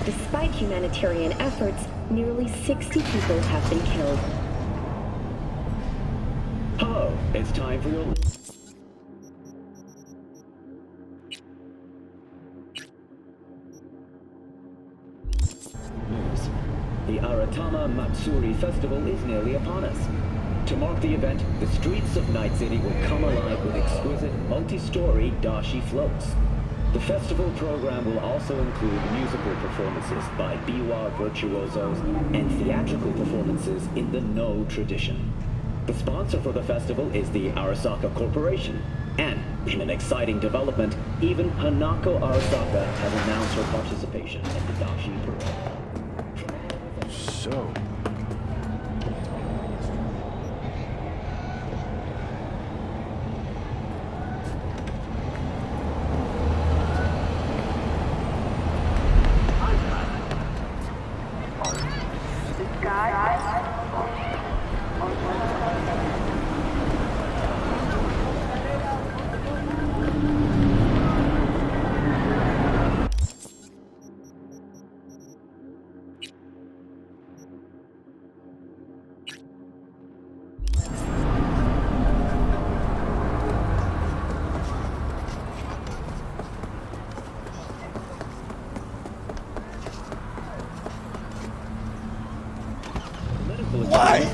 Speaker 21: Despite humanitarian efforts, nearly 60 people have been killed.
Speaker 20: Hello, it's time for your... News. The Aratama Matsuri Festival is nearly upon us. To mark the event, the streets of Night City will come alive with exquisite, multi-story dashi floats. The festival program will also include musical performances by biwa virtuosos and theatrical performances in the No tradition. The sponsor for the festival is the Arasaka Corporation, and in an exciting development, even Hanako Arasaka has announced her participation in the dashi parade.
Speaker 8: So...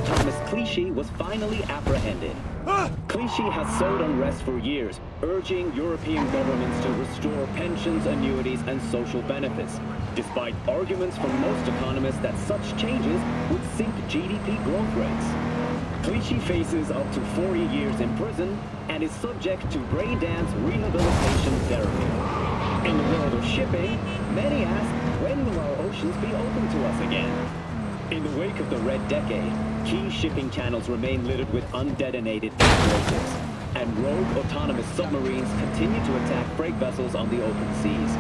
Speaker 20: Thomas Clichy was finally apprehended. Clichy has sowed unrest for years, urging European governments to restore pensions, annuities, and social benefits, despite arguments from most economists that such changes would sink GDP growth rates. Clichy faces up to 40 years in prison and is subject to brain dance rehabilitation therapy. In the world of shipping, many ask, when will our oceans be open to us again? In the wake of the Red Decade, key shipping channels remain littered with undetonated explosives, and rogue autonomous submarines continue to attack freight vessels on the open seas.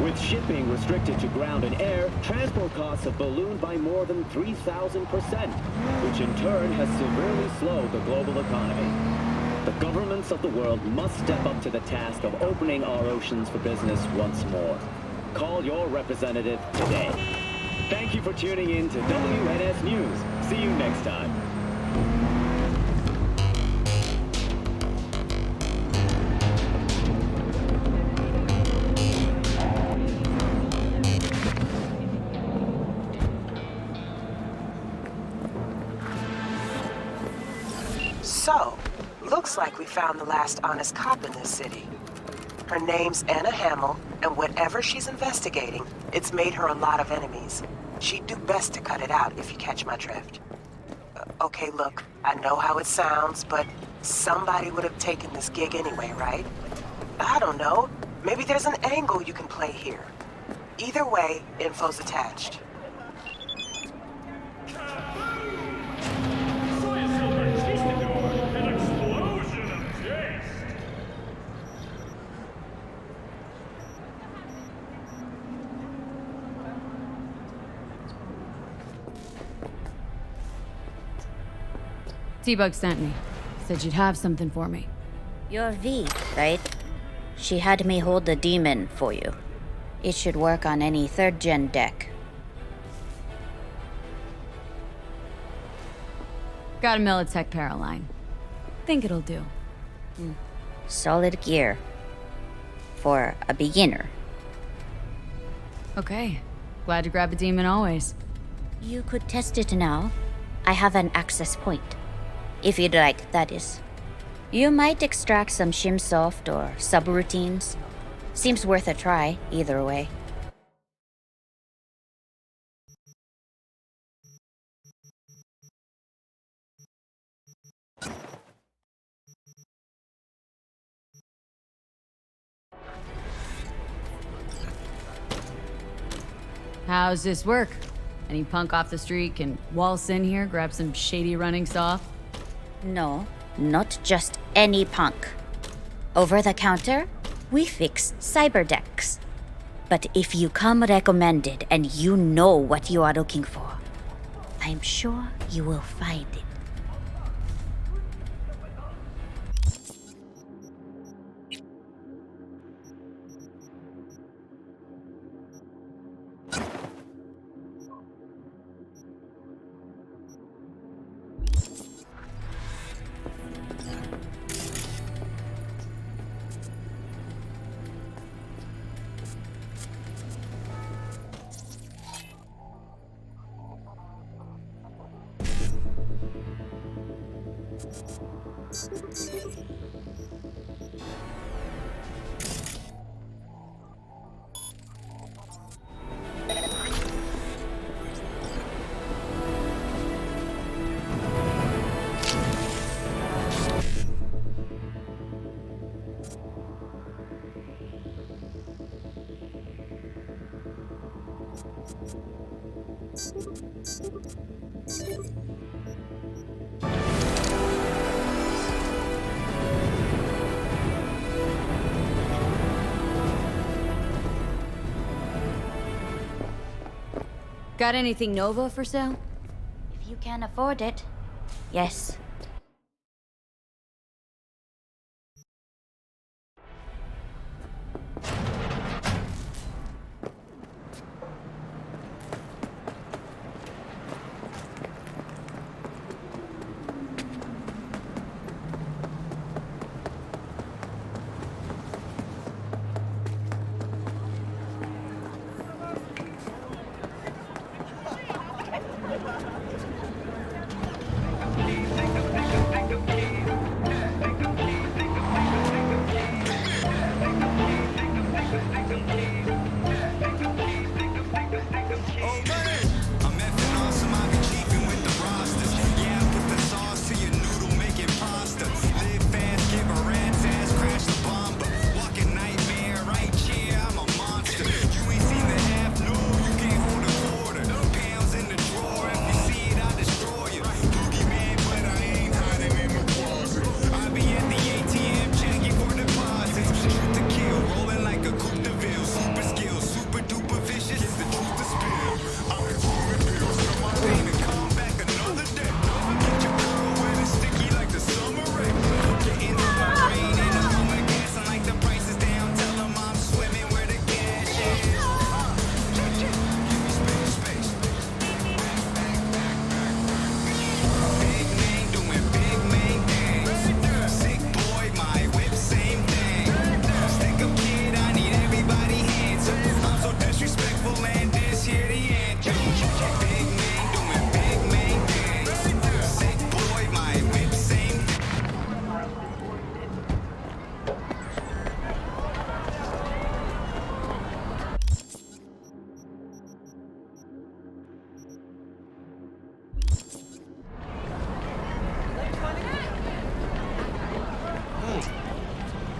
Speaker 20: With shipping restricted to ground and air, transport costs have ballooned by more than 3,000%, which in turn has severely slowed the global economy. The governments of the world must step up to the task of opening our oceans for business once more. Call your representative today. Thank you for
Speaker 3: for tuning in to WNS News. See you next time.
Speaker 14: So, looks like we found the last honest cop in this city. Her name's Anna Hamill, and whatever she's investigating, it's made her a lot of enemies. She'd do best to cut it out, if you catch my drift. Okay, look, I know how it sounds, but somebody would have taken this gig anyway, right? I don't know. Maybe there's an angle you can play here. Either way, info's attached.
Speaker 9: T-Bug sent me. Said you'd have something for me.
Speaker 22: You're V, right? She had me hold the demon for you. It should work on any 3rd-gen deck.
Speaker 9: Got a Militech Paraline. Think it'll do.
Speaker 22: Solid gear. For a beginner.
Speaker 9: Okay. Glad to grab a demon always.
Speaker 22: You could test it now. I have an access point. If you'd like, that is. You might extract some shimsoft or subroutines. Seems worth a try, either way.
Speaker 9: How's this work? Any punk off the street can waltz in here, grab some shady running soft?
Speaker 22: No, not just any punk. Over the counter, we fix cyberdecks. But if you come recommended and you know what you are looking for, I'm sure you will find it.
Speaker 9: Got anything Nova for sale?
Speaker 22: If you can afford it, yes.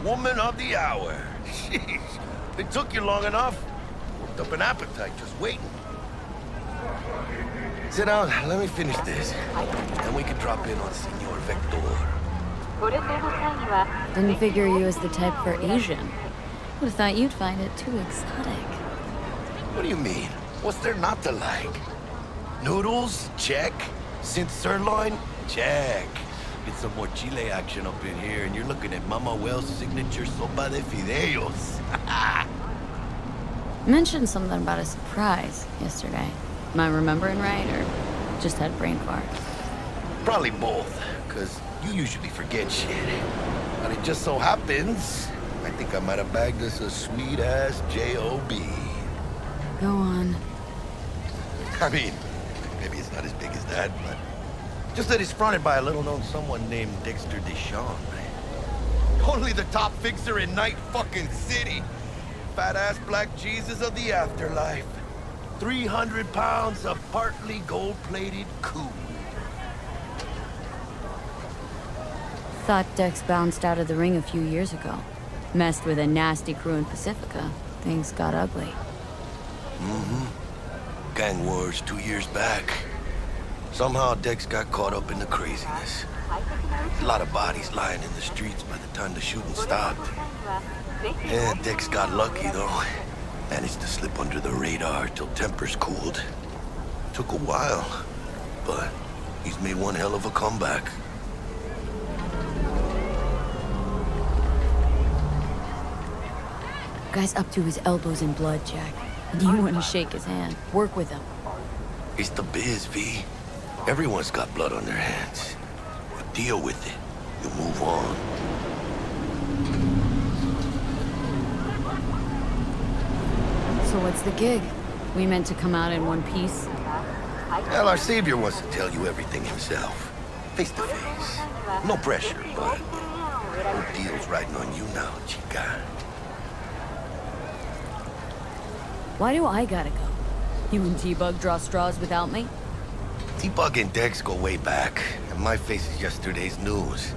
Speaker 11: woman of the hour. Jeez, it took you long enough. Worked up an appetite just waiting. Sit down, let me finish this. Then we can drop in on Senor Vector.
Speaker 2: Didn't figure you as the type for Asian. Would've thought you'd find it too exotic.
Speaker 11: What do you mean? What's there not to like? Noodles? Check. Synth sirloin? Check. Get some more chile action up in here, and you're looking at Mama Wells' signature sopa de fideos.
Speaker 2: Mentioned something about a surprise yesterday. Am I remembering right, or just had brain fart?
Speaker 11: Probably both, because you usually forget shit. But it just so happens, I think I might have bagged us a sweet-ass J.O.B.
Speaker 2: Go on.
Speaker 11: I mean, maybe it's not as big as that, but just that it's fronted by a little-known someone named Dexter Deshawn. Only the top fixer in Night fucking City. Fat-ass black Jesus of the afterlife. 300 pounds of partly gold-plated cool.
Speaker 2: Thought Dex bounced out of the ring a few years ago. Messed with a nasty crew in Pacifica. Things got ugly.
Speaker 11: Mm-hmm. Gang wars 2 years back. Somehow Dex got caught up in the craziness. A lot of bodies lying in the streets by the time the shooting stopped. Yeah, Dex got lucky though. Managed to slip under the radar till tempers cooled. Took a while, but he's made one hell of a comeback.
Speaker 2: Guy's up to his elbows in blood, Jack. And you want to shake his hand. Work with him.
Speaker 11: It's the biz, V. Everyone's got blood on their hands. You deal with it. You move on.
Speaker 2: So what's the gig? We meant to come out in one piece?
Speaker 11: Well, our savior wants to tell you everything himself. Face to face. No pressure, but no deal's riding on you now, chica.
Speaker 2: Why do I gotta go? You and T-Bug draw straws without me?
Speaker 11: T-Bug and Dex go way back, and my face is yesterday's news.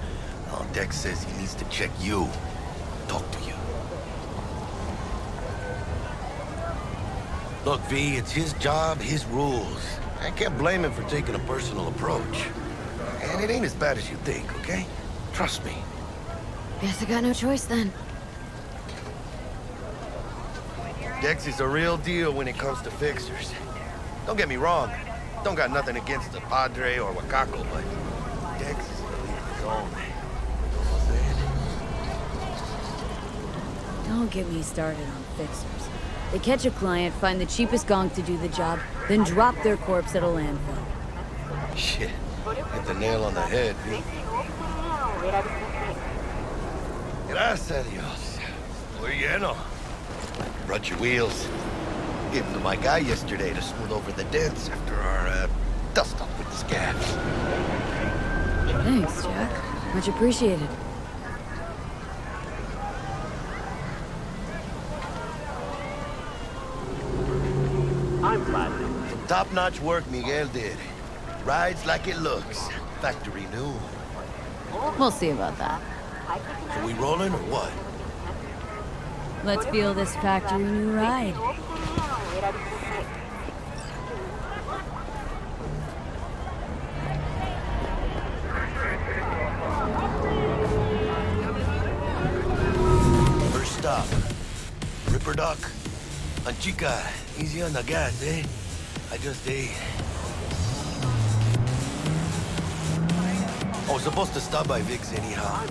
Speaker 11: Now Dex says he needs to check you. Talk to you. Look, V, it's his job, his rules. I can't blame him for taking a personal approach. And it ain't as bad as you think, okay? Trust me.
Speaker 2: Guess I got no choice then.
Speaker 11: Dex is a real deal when it comes to fixers. Don't get me wrong. Don't got nothing against the Padre or Wakako, but Dex is a league of his own.
Speaker 2: Don't get me started on fixers. They catch a client, find the cheapest gonk to do the job, then drop their corpse at a landfill.
Speaker 11: Shit. Hit the nail on the head, V. Gracias a Dios. Muy lleno. Brought your wheels. Gave them to my guy yesterday to smooth over the dents after our, dust-up with the scabs.
Speaker 2: Thanks, Jack. Much appreciated.
Speaker 3: I'm glad.
Speaker 11: Some top-notch work Miguel did. Rides like it looks. Factory new.
Speaker 2: We'll see about that.
Speaker 11: So we rolling or what?
Speaker 2: Let's feel this factory new ride.
Speaker 11: First stop. Ripperdoc. Chica, easy on the gas, eh? I just ate. I was supposed to stop by Vic's anyhow.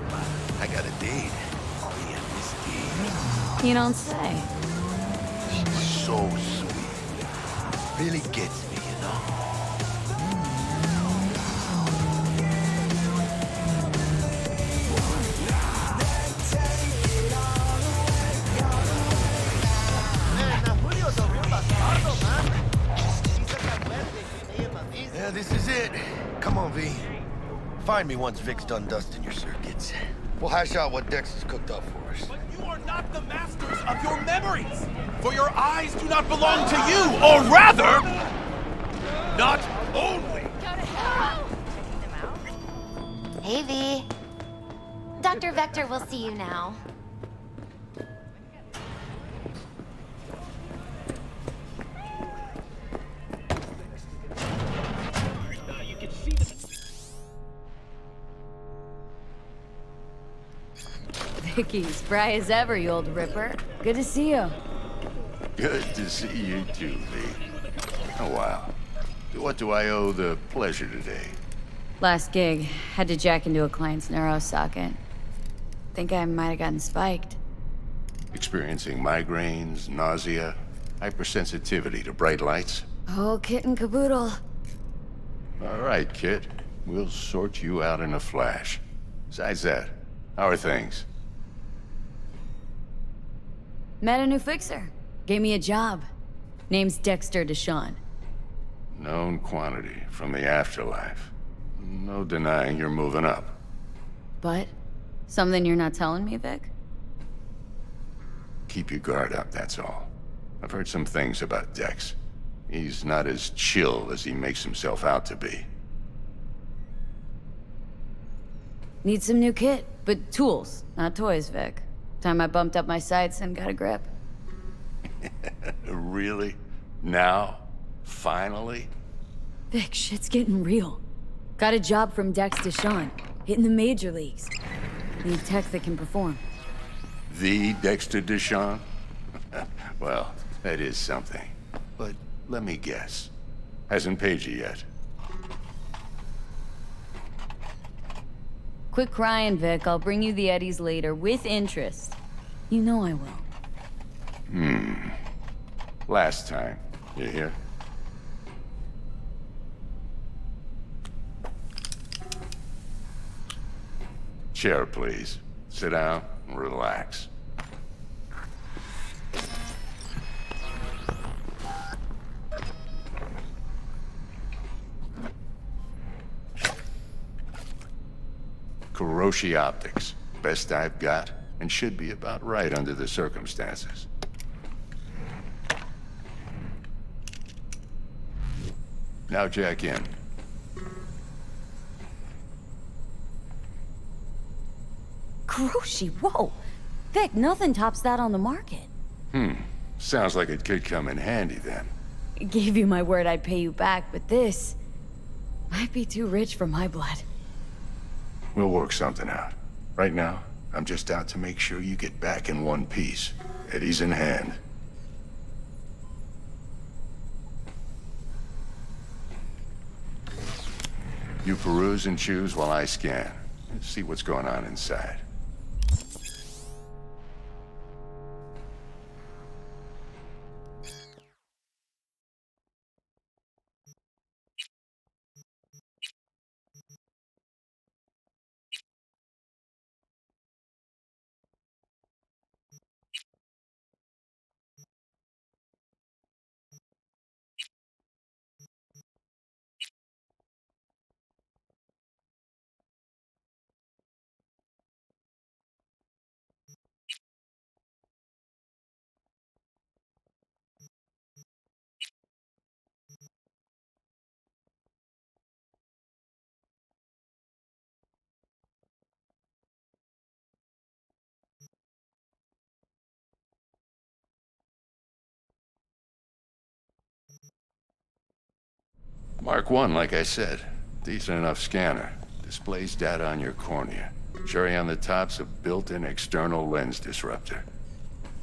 Speaker 11: I got a date. Me and Misty.
Speaker 2: You don't say.
Speaker 11: She's so sweet. Really gets me, you know? Yeah, this is it. Come on, V. Find me once Vic's done dusting your circuits. We'll hash out what Dex has cooked up for us.
Speaker 5: But you are not the masters of your memories, for your eyes do not belong to you, or rather, not only.
Speaker 7: Hey, V. Dr. Vector will see you now.
Speaker 9: Vicky, spry as ever, you old ripper. Good to see you.
Speaker 7: Good to see you too, V. Oh, wow. What do I owe the pleasure today?
Speaker 9: Last gig, had to jack into a client's neuro socket. Think I might have gotten spiked.
Speaker 7: Experiencing migraines, nausea, hypersensitivity to bright lights?
Speaker 9: Oh, kit and caboodle.
Speaker 7: All right, kid. We'll sort you out in a flash. Besides that, how are things?
Speaker 9: Met a new fixer. Gave me a job. Name's Dexter Deshawn.
Speaker 7: Known quantity from the afterlife. No denying you're moving up.
Speaker 9: But? Something you're not telling me, Vic?
Speaker 7: Keep your guard up, that's all. I've heard some things about Dex. He's not as chill as he makes himself out to be.
Speaker 9: Need some new kit, but tools, not toys, Vic. Time I bumped up my sights and got a grip.
Speaker 7: Really? Now? Finally?
Speaker 9: Vic, shit's getting real. Got a job from Dex Deshawn, hitting the major leagues. Need tech that can perform.
Speaker 7: The Dexter Deshawn? Well, that is something. But let me guess. Hasn't paid you yet.
Speaker 9: Quit crying, Vic. I'll bring you the eddies later, with interest. You know I will.
Speaker 7: Last time. You hear? Chair, please. Sit down and relax. Kiroshi Optics. Best I've got, and should be about right under the circumstances. Now jack in.
Speaker 9: Kiroshi, whoa! Vic, nothing tops that on the market.
Speaker 7: Sounds like it could come in handy then.
Speaker 9: Gave you my word I'd pay you back, but this might be too rich for my blood.
Speaker 7: We'll work something out. Right now, I'm just out to make sure you get back in one piece. Eddie's in hand. You peruse and choose while I scan. Let's see what's going on inside. Mark 1, like I said. Decent enough scanner. Displays data on your cornea. Cherry on the top's a built-in external lens disruptor.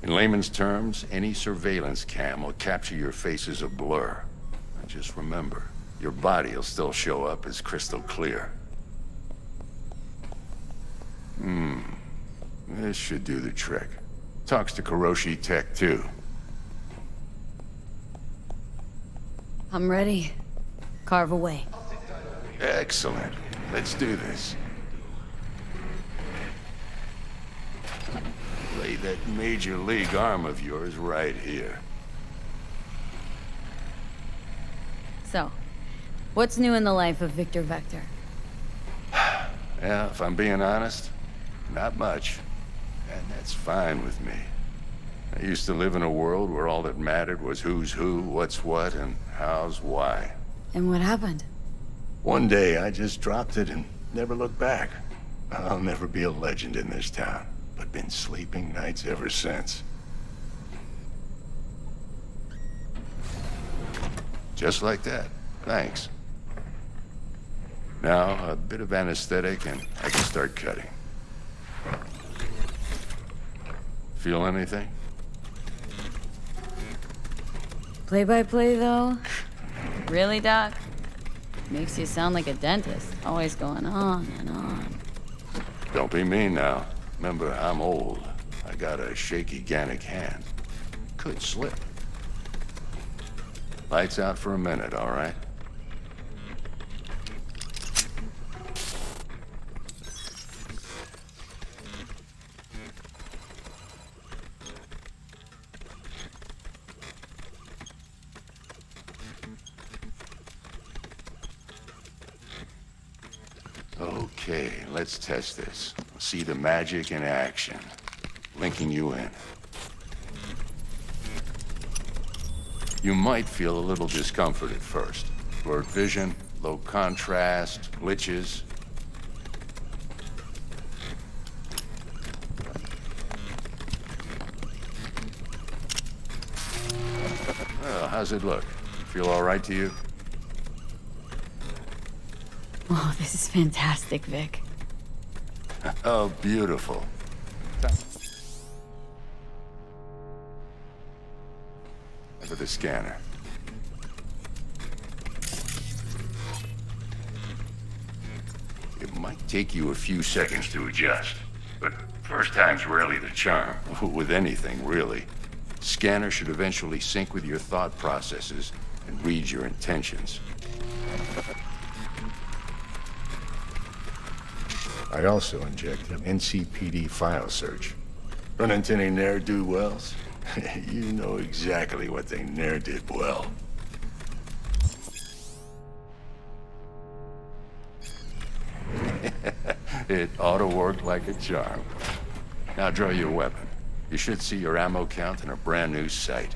Speaker 7: In layman's terms, any surveillance cam will capture your face as a blur. And just remember, your body will still show up as crystal clear. This should do the trick. Talks to Kiroshi Tech, too.
Speaker 9: I'm ready. Carve away.
Speaker 7: Excellent. Let's do this. Lay that major league arm of yours right here.
Speaker 9: So, what's new in the life of Victor Vector?
Speaker 7: Yeah, if I'm being honest, not much. And that's fine with me. I used to live in a world where all that mattered was who's who, what's what, and how's why.
Speaker 9: And what happened?
Speaker 7: One day, I just dropped it and never looked back. I'll never be a legend in this town, but been sleeping nights ever since. Just like that. Thanks. Now, a bit of anesthetic and I can start cutting. Feel anything?
Speaker 9: Play-by-play, though? Really, Doc? Makes you sound like a dentist, always going on and on.
Speaker 7: Don't be mean now. Remember, I'm old. I got a shaky Gannic hand. Could slip. Lights out for a minute, all right? Okay, let's test this. See the magic in action. Linking you in. You might feel a little discomfort at first. Blurred vision, low contrast, glitches. Well, how's it look? Feel all right to you?
Speaker 9: Oh, this is fantastic, Vic.
Speaker 7: Oh, beautiful. For the scanner. It might take you a few seconds to adjust, but first time's rarely the charm. With anything, really. Scanner should eventually sync with your thought processes and read your intentions. I also inject an NCPD file search. Run into any ne'er-do-wells? You know exactly what they ne'er did well. It ought to work like a charm. Now draw your weapon. You should see your ammo count in a brand new sight.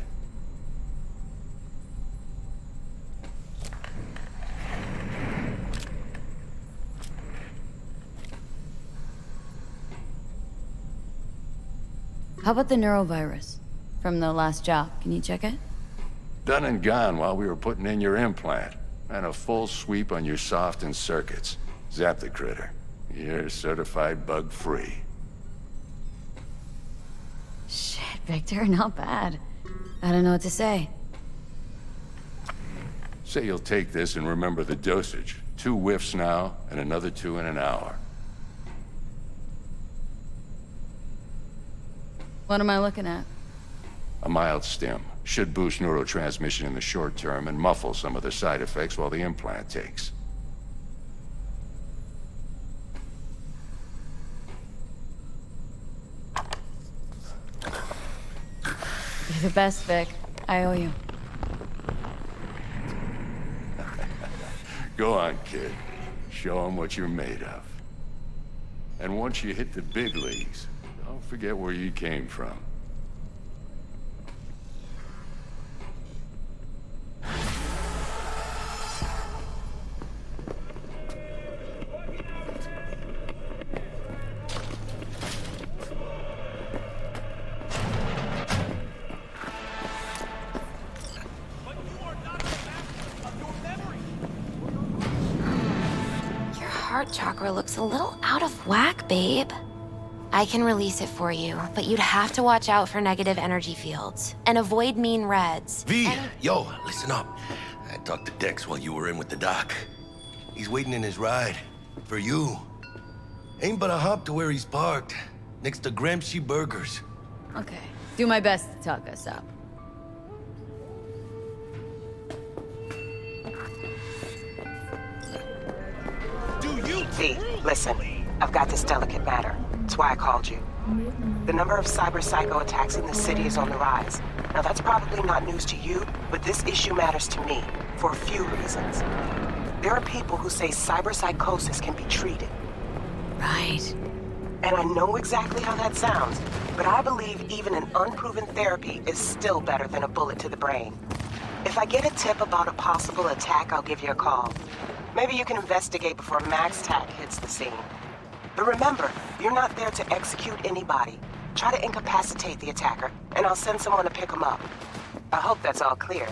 Speaker 9: How about the neurovirus? From the last job, can you check it?
Speaker 7: Done and gone while we were putting in your implant. And a full sweep on your soft and circuits. Zap the critter. You're certified bug-free.
Speaker 9: Shit, Victor, not bad. I don't know what to say.
Speaker 7: Say you'll take this and remember the dosage. 2 whiffs now, and another 2 in an hour.
Speaker 9: What am I looking at?
Speaker 7: A mild stim. Should boost neurotransmission in the short term and muffle some of the side effects while the implant takes.
Speaker 9: You're the best, Vic. I owe you.
Speaker 7: Go on, kid. Show them what you're made of. And once you hit the big leagues, don't forget where you came from.
Speaker 10: Heart chakra looks a little out of whack, babe. I can release it for you, but you'd have to watch out for negative energy fields and avoid mean reds.
Speaker 11: V, yo, listen up. I talked to Dex while you were in with the doc. He's waiting in his ride. For you. Ain't but a hop to where he's parked. Next to Gramsci Burgers.
Speaker 9: Okay. Do my best to talk us up.
Speaker 14: V, listen. I've got this delicate matter. That's why I called you. The number of cyber psycho attacks in the city is on the rise. Now that's probably not news to you, but this issue matters to me for a few reasons. There are people who say cyber psychosis can be treated.
Speaker 9: Right.
Speaker 14: And I know exactly how that sounds, but I believe even an unproven therapy is still better than a bullet to the brain. If I get a tip about a possible attack, I'll give you a call. Maybe you can investigate before Max Tack hits the scene. But remember, you're not there to execute anybody. Try to incapacitate the attacker, and I'll send someone to pick him up. I hope that's all clear.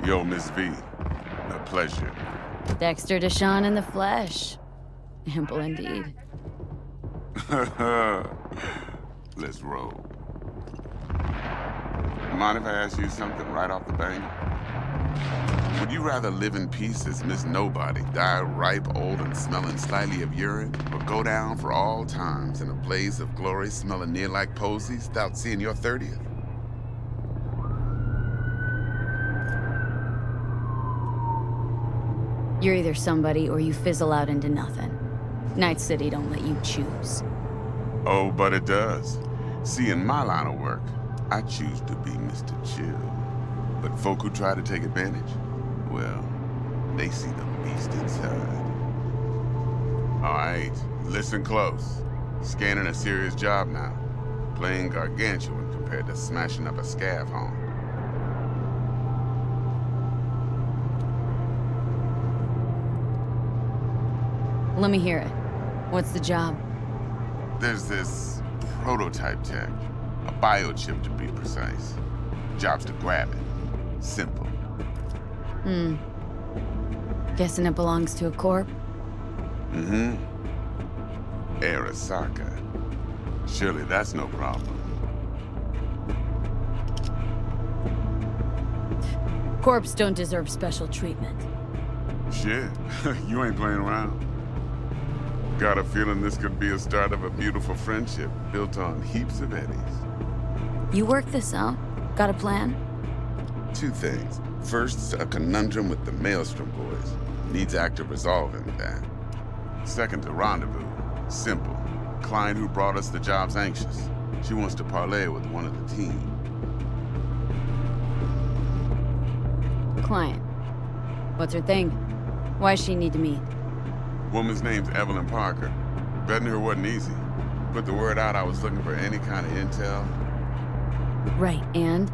Speaker 4: Yo, Miss V. A pleasure.
Speaker 9: Dexter Deshawn in the flesh. Ample indeed.
Speaker 4: Let's roll. Mind if I ask you something right off the bang? Would you rather live in peace as Miss Nobody, die ripe, old, and smelling slightly of urine, or go down for all times in a blaze of glory smelling near like posies without seeing your 30th?
Speaker 9: You're either somebody or you fizzle out into nothing. Night City don't let you choose.
Speaker 4: Oh, but it does. See, in my line of work, I choose to be Mr. Chill. But folk who try to take advantage, well, they see the beast inside. All right, listen close. Scanning a serious job now. Playing gargantuan compared to smashing up a scav home.
Speaker 9: Let me hear it. What's the job?
Speaker 4: There's this prototype tech. A biochip to be precise. Job's to grab it. Simple.
Speaker 9: Guessing it belongs to a corp?
Speaker 4: Mm-hmm. Arasaka. Surely that's no problem.
Speaker 9: Corps don't deserve special treatment.
Speaker 4: Shit, you ain't playing around. Got a feeling this could be a start of a beautiful friendship built on heaps of eddies.
Speaker 9: You work this out? Got a plan?
Speaker 4: Two things. First, a conundrum with the Maelstrom boys. Needs active resolving with that. Second, a rendezvous. Simple. Client who brought us the job's anxious. She wants to parlay with one of the team.
Speaker 9: Client. What's her thing? Why's she need to meet?
Speaker 4: Woman's name's Evelyn Parker. Betting her wasn't easy. Put the word out I was looking for any kind of intel.
Speaker 9: Right, and?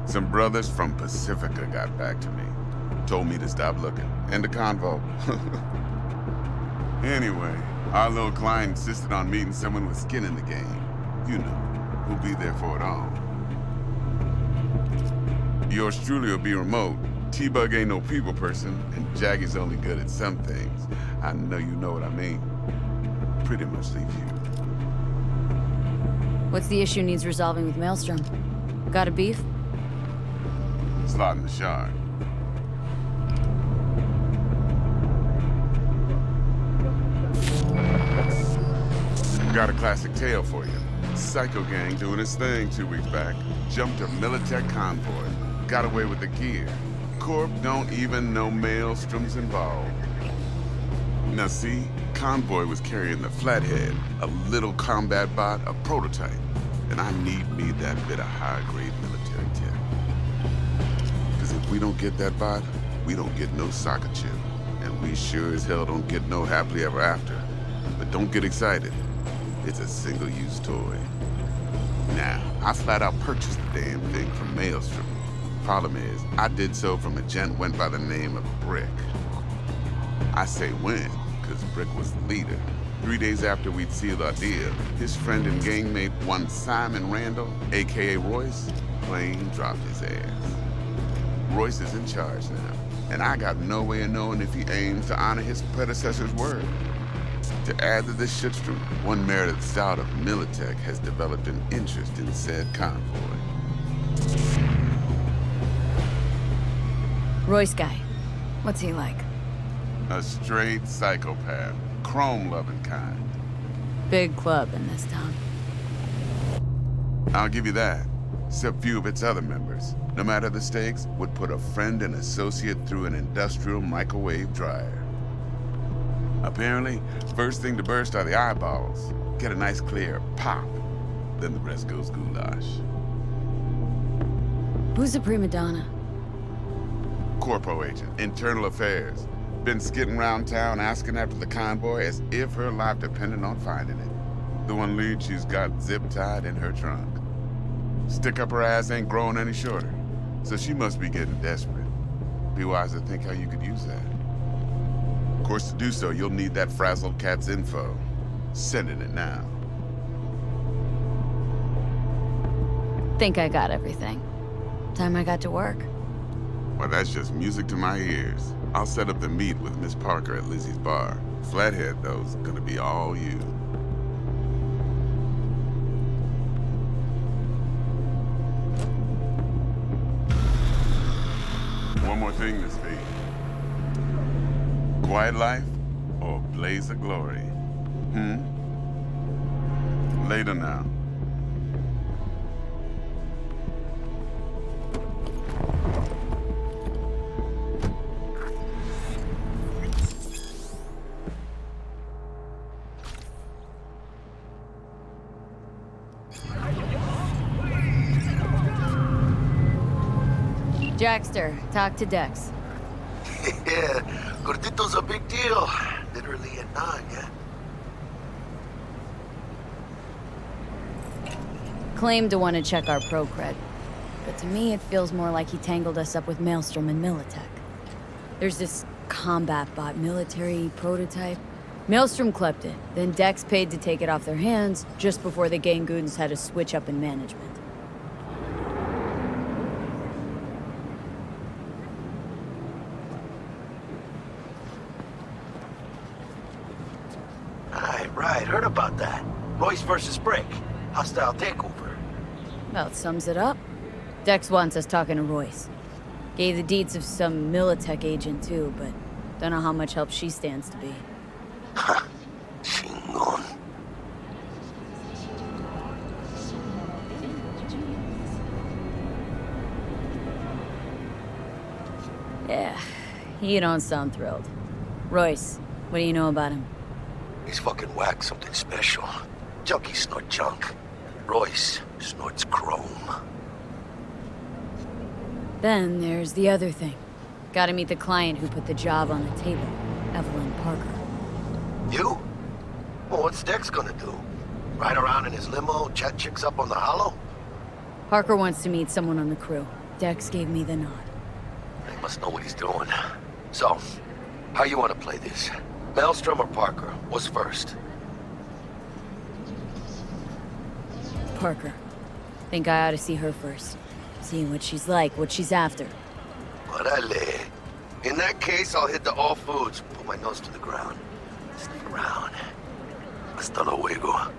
Speaker 4: Some brothers from Pacifica got back to me. Told me to stop looking. End of convo. Anyway, our little client insisted on meeting someone with skin in the game. You know, who'll be there for it all. Yours truly will be remote. T-Bug ain't no people person, and Jaggy's only good at some things. I know you know what I mean. Pretty much leave you.
Speaker 9: What's the issue needs resolving with Maelstrom? Got a beef?
Speaker 4: Slot in the shard. Got a classic tale for you. Psycho gang doing his thing 2 weeks back. Jumped a Militech convoy. Got away with the gear. Corp don't even know Maelstrom's involved. Now see, convoy was carrying the Flathead, a little combat bot, a prototype. And I need me that bit of high-grade military tech. Because if we don't get that bot, we don't get no soccer chip. And we sure as hell don't get no happily ever after. But don't get excited. It's a single-use toy. Now, I flat out purchased the damn thing from Maelstrom. Problem is, I did so from a gent went by the name of Brick. I say when, because Brick was the leader. 3 days after we'd sealed our deal, his friend and gangmate, one Simon Randall, a.k.a. Royce, plain dropped his ass. Royce is in charge now, and I got no way of knowing if he aims to honor his predecessor's word. To add to this shitstorm, one Meredith Stout of Militech has developed an interest in said convoy.
Speaker 9: Royce guy. What's he like?
Speaker 4: A straight psychopath. Chrome-loving kind.
Speaker 9: Big club in this town.
Speaker 4: I'll give you that. Except few of its other members, no matter the stakes, would put a friend and associate through an industrial microwave dryer. Apparently, first thing to burst are the eyeballs. Get a nice clear pop. Then the rest goes goulash.
Speaker 9: Who's the prima donna?
Speaker 4: Corpo agent, internal affairs. Been skidding around town asking after the convoy as if her life depended on finding it. The one lead she's got zip-tied in her trunk. Stick up her ass ain't growing any shorter, so she must be getting desperate. Be wise to think how you could use that. Of course, to do so, you'll need that frazzled cat's info. Sending it now.
Speaker 9: Think I got everything. Time I got to work.
Speaker 4: Well, that's just music to my ears. I'll set up the meet with Miss Parker at Lizzie's bar. Flathead, though's gonna be all you. One more thing, Miss V. Quiet life or blaze of glory? Later now.
Speaker 9: Jackster, talk to Dex.
Speaker 11: Yeah, Gordito's a big deal. Literally a nine, yeah?
Speaker 9: Claimed to want to check our pro cred, but to me it feels more like he tangled us up with Maelstrom and Militech. There's this combat bot military prototype. Maelstrom clept it, then Dex paid to take it off their hands just before the Gangoons had a switch up in management.
Speaker 11: Right, heard about that. Royce versus Brick. Hostile takeover.
Speaker 9: About sums it up. Dex wants us talking to Royce. Gave the deeds of some Militech agent too, but don't know how much help she stands to be.
Speaker 11: Ha! Chingon.
Speaker 9: Yeah, you don't sound thrilled. Royce, what do you know about him?
Speaker 11: He's fucking whack something special. Junkies snort junk. Royce snorts chrome.
Speaker 9: Then there's the other thing. Gotta meet the client who put the job on the table, Evelyn Parker.
Speaker 11: You? Well, what's Dex gonna do? Ride around in his limo, chat chicks up on the hollow?
Speaker 9: Parker wants to meet someone on the crew. Dex gave me the nod.
Speaker 11: He must know what he's doing. So, how you want to play this? Maelstrom or Parker? What's first?
Speaker 9: Parker. Think I ought to see her first. See what she's like, what she's after.
Speaker 11: Orale. In that case, I'll hit the all foods. Put my nose to the ground. Stick around. Hasta luego.